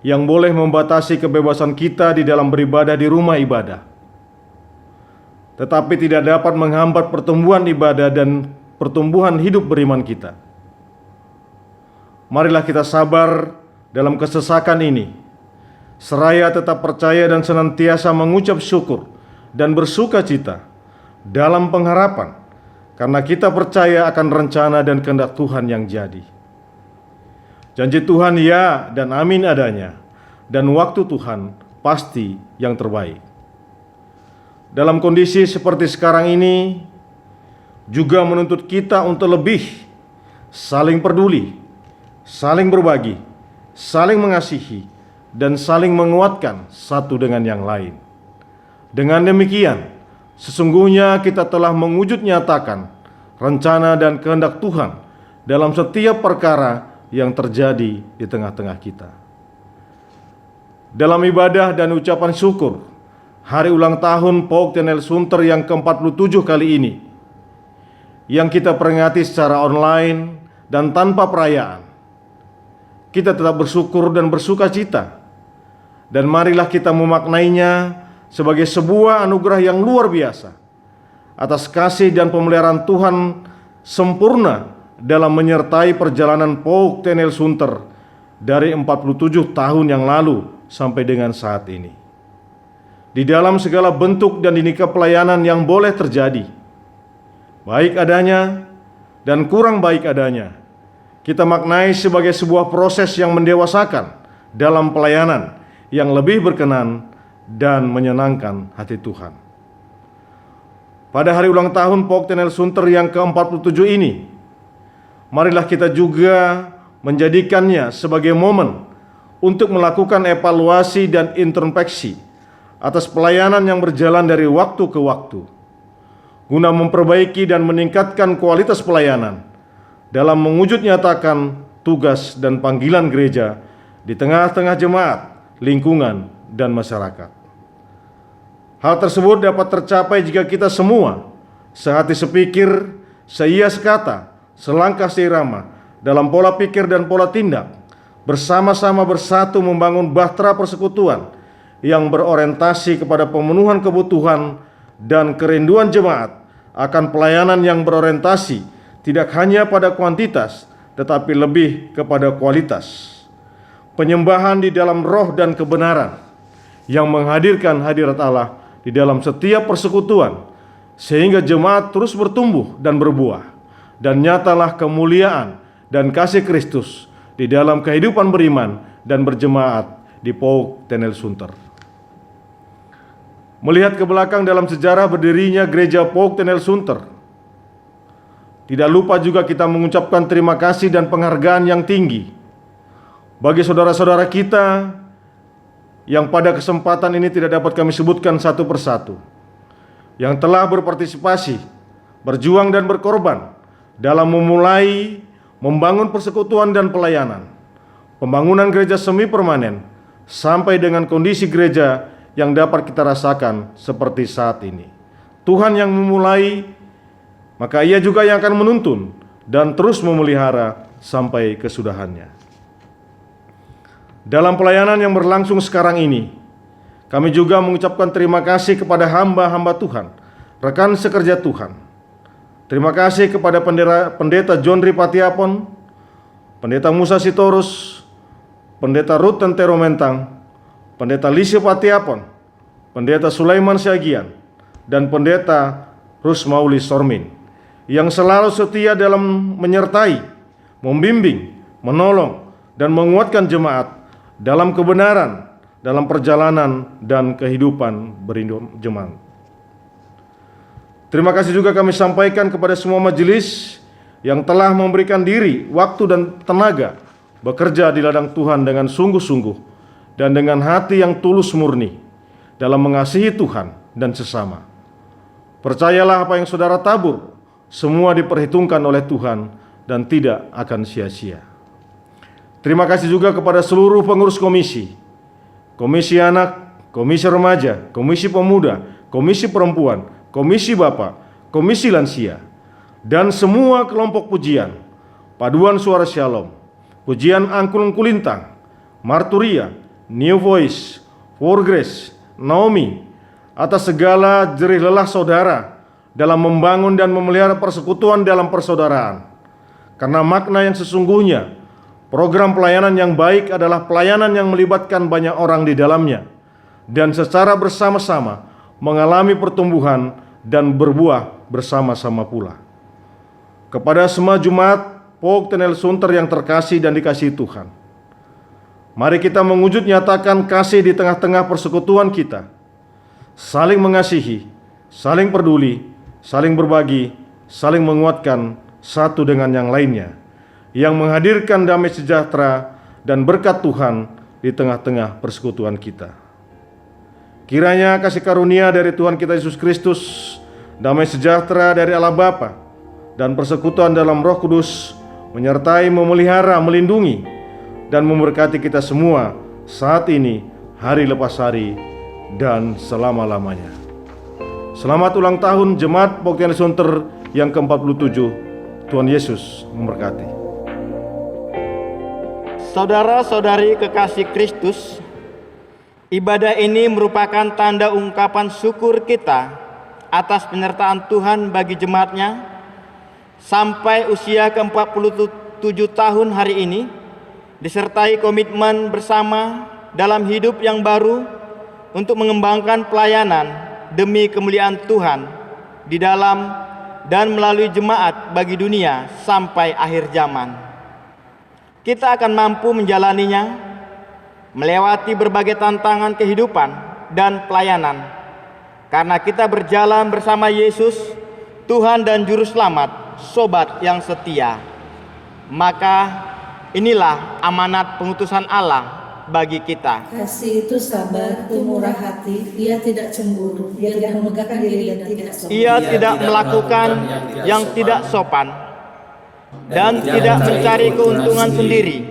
yang boleh membatasi kebebasan kita di dalam beribadah di rumah ibadah, tetapi tidak dapat menghambat pertumbuhan ibadah dan pertumbuhan hidup beriman kita. Marilah kita sabar dalam kesesakan ini, seraya tetap percaya dan senantiasa mengucap syukur dan bersuka cita dalam pengharapan, karena kita percaya akan rencana dan kehendak Tuhan yang jadi. Janji Tuhan ya dan amin adanya, dan waktu Tuhan pasti yang terbaik. Dalam kondisi seperti sekarang ini, juga menuntut kita untuk lebih saling peduli, saling berbagi, saling mengasihi, dan saling menguatkan satu dengan yang lain. Dengan demikian, sesungguhnya kita telah mewujud nyatakan rencana dan kehendak Tuhan dalam setiap perkara yang terjadi di tengah-tengah kita. Dalam ibadah dan ucapan syukur, hari ulang tahun Pauk Tenel Sunter yang ke-47 kali ini, yang kita peringati secara online dan tanpa perayaan, kita tetap bersyukur dan bersuka cita. Dan marilah kita memaknainya sebagai sebuah anugerah yang luar biasa atas kasih dan pemeliharaan Tuhan sempurna dalam menyertai perjalanan Pauk Tenel Sunter dari 47 tahun yang lalu sampai dengan saat ini. Di dalam segala bentuk dan dinamika pelayanan yang boleh terjadi, baik adanya dan kurang baik adanya, kita maknai sebagai sebuah proses yang mendewasakan dalam pelayanan yang lebih berkenan dan menyenangkan hati Tuhan. Pada hari ulang tahun Pauk Tenel Sunter yang ke-47 ini, marilah kita juga menjadikannya sebagai momen untuk melakukan evaluasi dan introspeksi atas pelayanan yang berjalan dari waktu ke waktu, guna memperbaiki dan meningkatkan kualitas pelayanan dalam mewujud nyatakan tugas dan panggilan gereja di tengah-tengah jemaat, lingkungan, dan masyarakat. Hal tersebut dapat tercapai jika kita semua sehati sepikir, seia sekata, selangkah seirama dalam pola pikir dan pola tindak, bersama-sama bersatu membangun bahtera persekutuan yang berorientasi kepada pemenuhan kebutuhan dan kerinduan jemaat akan pelayanan yang berorientasi tidak hanya pada kuantitas, tetapi lebih kepada kualitas. Penyembahan di dalam roh dan kebenaran yang menghadirkan hadirat Allah di dalam setiap persekutuan, sehingga jemaat terus bertumbuh dan berbuah, dan nyatalah kemuliaan dan kasih Kristus di dalam kehidupan beriman dan berjemaat di Pauk Tenel Sunter. Melihat ke belakang dalam sejarah berdirinya gereja Pauk Tenel Sunter, tidak lupa juga kita mengucapkan terima kasih dan penghargaan yang tinggi bagi saudara-saudara kita yang pada kesempatan ini tidak dapat kami sebutkan satu persatu, yang telah berpartisipasi, berjuang dan berkorban dalam memulai membangun persekutuan dan pelayanan, pembangunan gereja semi permanen, sampai dengan kondisi gereja yang dapat kita rasakan seperti saat ini. Tuhan yang memulai, maka Ia juga yang akan menuntun dan terus memelihara sampai kesudahannya. Dalam pelayanan yang berlangsung sekarang ini, kami juga mengucapkan terima kasih kepada hamba-hamba Tuhan, rekan sekerja Tuhan, Terima kasih kepada Pendeta John Ripatiapon, Pendeta Musa Sitorus, Pendeta Ruth Tentero Mentang, Pendeta Lisio Patiapon, Pendeta Sulaiman Syagian, dan Pendeta Rusmauli Sormin yang selalu setia dalam menyertai, membimbing, menolong, dan menguatkan jemaat dalam kebenaran, dalam perjalanan dan kehidupan berjemaat. Terima kasih juga kami sampaikan kepada semua majelis yang telah memberikan diri, waktu dan tenaga bekerja di ladang Tuhan dengan sungguh-sungguh dan dengan hati yang tulus murni dalam mengasihi Tuhan dan sesama. Percayalah apa yang saudara tabur, semua diperhitungkan oleh Tuhan dan tidak akan sia-sia. Terima kasih juga kepada seluruh pengurus komisi, komisi anak, komisi remaja, komisi pemuda, komisi perempuan, komisi bapak, komisi lansia, dan semua kelompok pujian, paduan suara shalom, pujian angklung kulintang, marturia, new voice, for grace, Naomi, atas segala jerih lelah saudara dalam membangun dan memelihara persekutuan dalam persaudaraan. Karena makna yang sesungguhnya, program pelayanan yang baik adalah pelayanan yang melibatkan banyak orang di dalamnya dan secara bersama-sama mengalami pertumbuhan dan berbuah bersama-sama pula. Kepada semua Jemaat Pok Tenel Sunter yang terkasih dan dikasihi Tuhan, mari kita mewujud nyatakan kasih di tengah-tengah persekutuan kita, saling mengasihi, saling peduli, saling berbagi, saling menguatkan satu dengan yang lainnya, yang menghadirkan damai sejahtera dan berkat Tuhan di tengah-tengah persekutuan kita. Kiranya kasih karunia dari Tuhan kita Yesus Kristus, damai sejahtera dari Allah Bapa, dan persekutuan dalam Roh Kudus menyertai, memelihara, melindungi, dan memberkati kita semua saat ini, hari lepas hari, dan selama-lamanya. Selamat ulang tahun Jemaat Pok Tenel Sunter yang ke-47. Tuhan Yesus memberkati. Saudara-saudari kekasih Kristus, ibadah ini merupakan tanda ungkapan syukur kita atas penyertaan Tuhan bagi jemaatnya sampai usia ke-47 tahun hari ini, disertai komitmen bersama dalam hidup yang baru untuk mengembangkan pelayanan demi kemuliaan Tuhan di dalam dan melalui jemaat bagi dunia sampai akhir zaman. Kita akan mampu menjalaninya, melewati berbagai tantangan kehidupan dan pelayanan, karena kita berjalan bersama Yesus, Tuhan dan Juru Selamat, sobat yang setia. Maka inilah amanat pengutusan Allah bagi kita. Kasih itu sabar, itu murah hati, ia tidak cemburu, ia tidak memegahkan diri dan tidak sopan. Ia tidak melakukan yang tidak sopan dan tidak mencari keuntungan sendiri.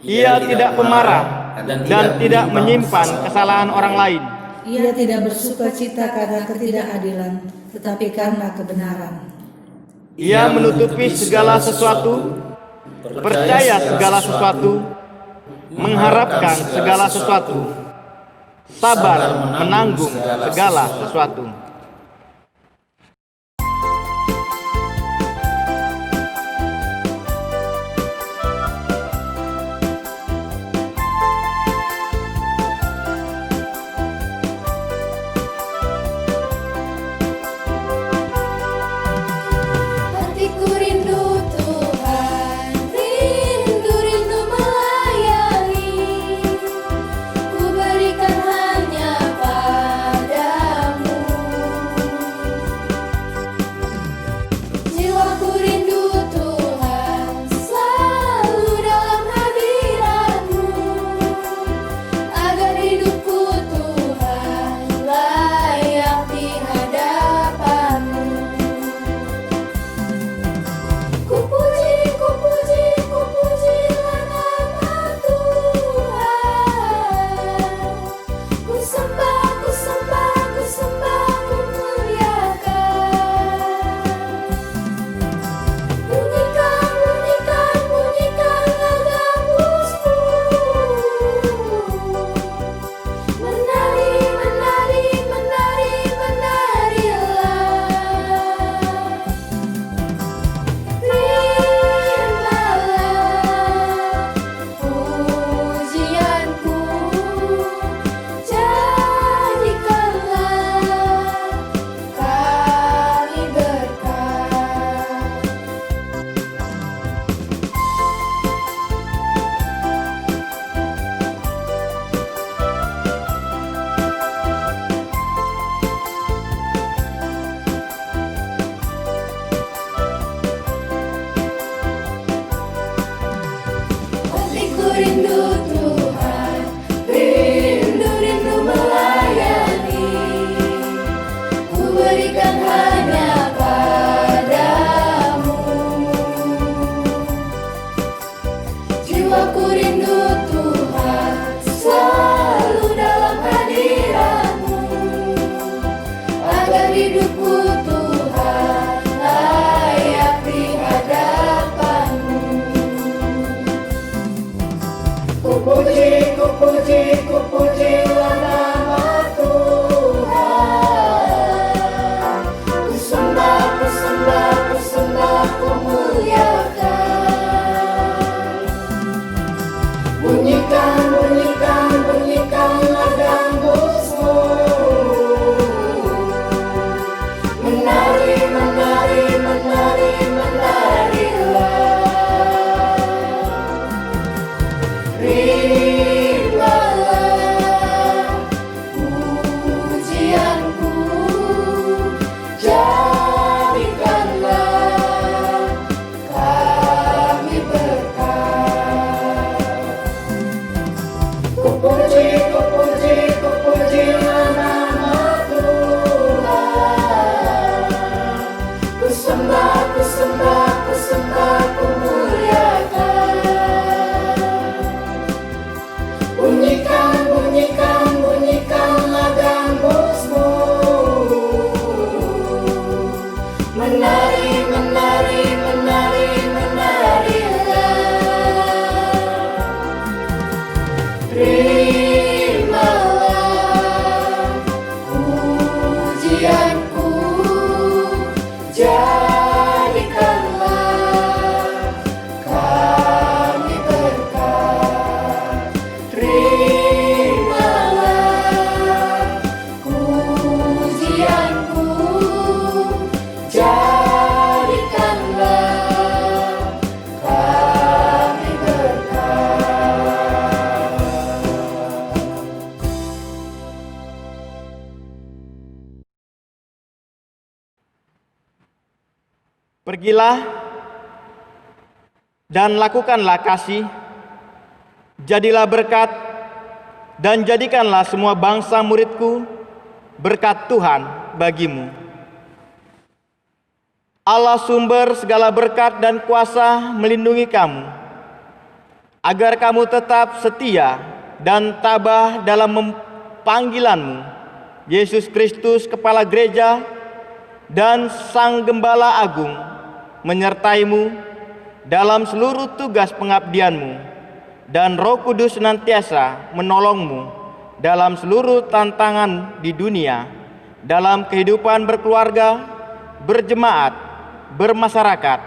Ia tidak pemarah dan tidak menyimpan kesalahan orang lain. Ia tidak bersuka cita karena ketidakadilan, tetapi karena kebenaran. Ia menutupi segala sesuatu, percaya segala sesuatu, mengharapkan segala sesuatu, sabar menanggung segala sesuatu. Hatiku rindu Tuhan, rindu melayani. Ku berikan hanya padamu. rindu Tuhan, rindu melayani. Ku berikan hanya padamu. Jiwaku rindu Tuhan, selalu dalam hadirat-Mu, agar hidupku Tuhan layak di hadapan-Mu. Ku pujilah nama Tuhan. Ku sembah, ku muliakan. Bunyikanlah gambusmu. Menarilah. Terimalah pujianku, jadikanlah kami berkat. Ku pujilah nama Tuhan. Ku sembah, ku muliakan. Bunyikanlah gambusmu. Menarilah. Terimalah pujianku, jadikanlah kami berkat. Terimalah pujianku, jadikanlah kami berkat. Pergilah dan lakukanlah kasih, jadilah berkat, dan jadikanlah semua bangsa muridku berkat Tuhan bagimu. Allah sumber segala berkat dan kuasa melindungi kamu, agar kamu tetap setia dan tabah dalam panggilanmu. Yesus Kristus Kepala Gereja dan Sang Gembala Agung menyertaimu dalam seluruh tugas pengabdianmu, dan Roh Kudus senantiasa menolongmu dalam seluruh tantangan di dunia, dalam kehidupan berkeluarga, berjemaat, bermasyarakat,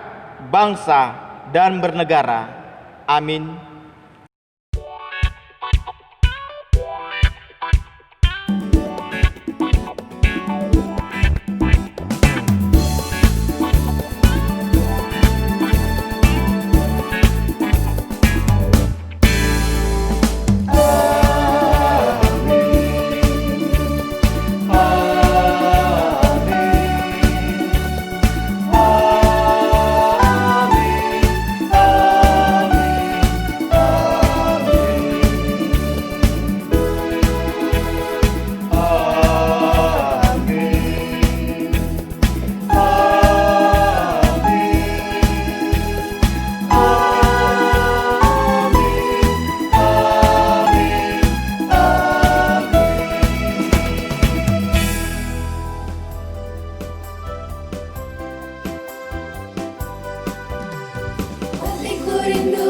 bangsa, dan bernegara. Amin. Hatiku rindu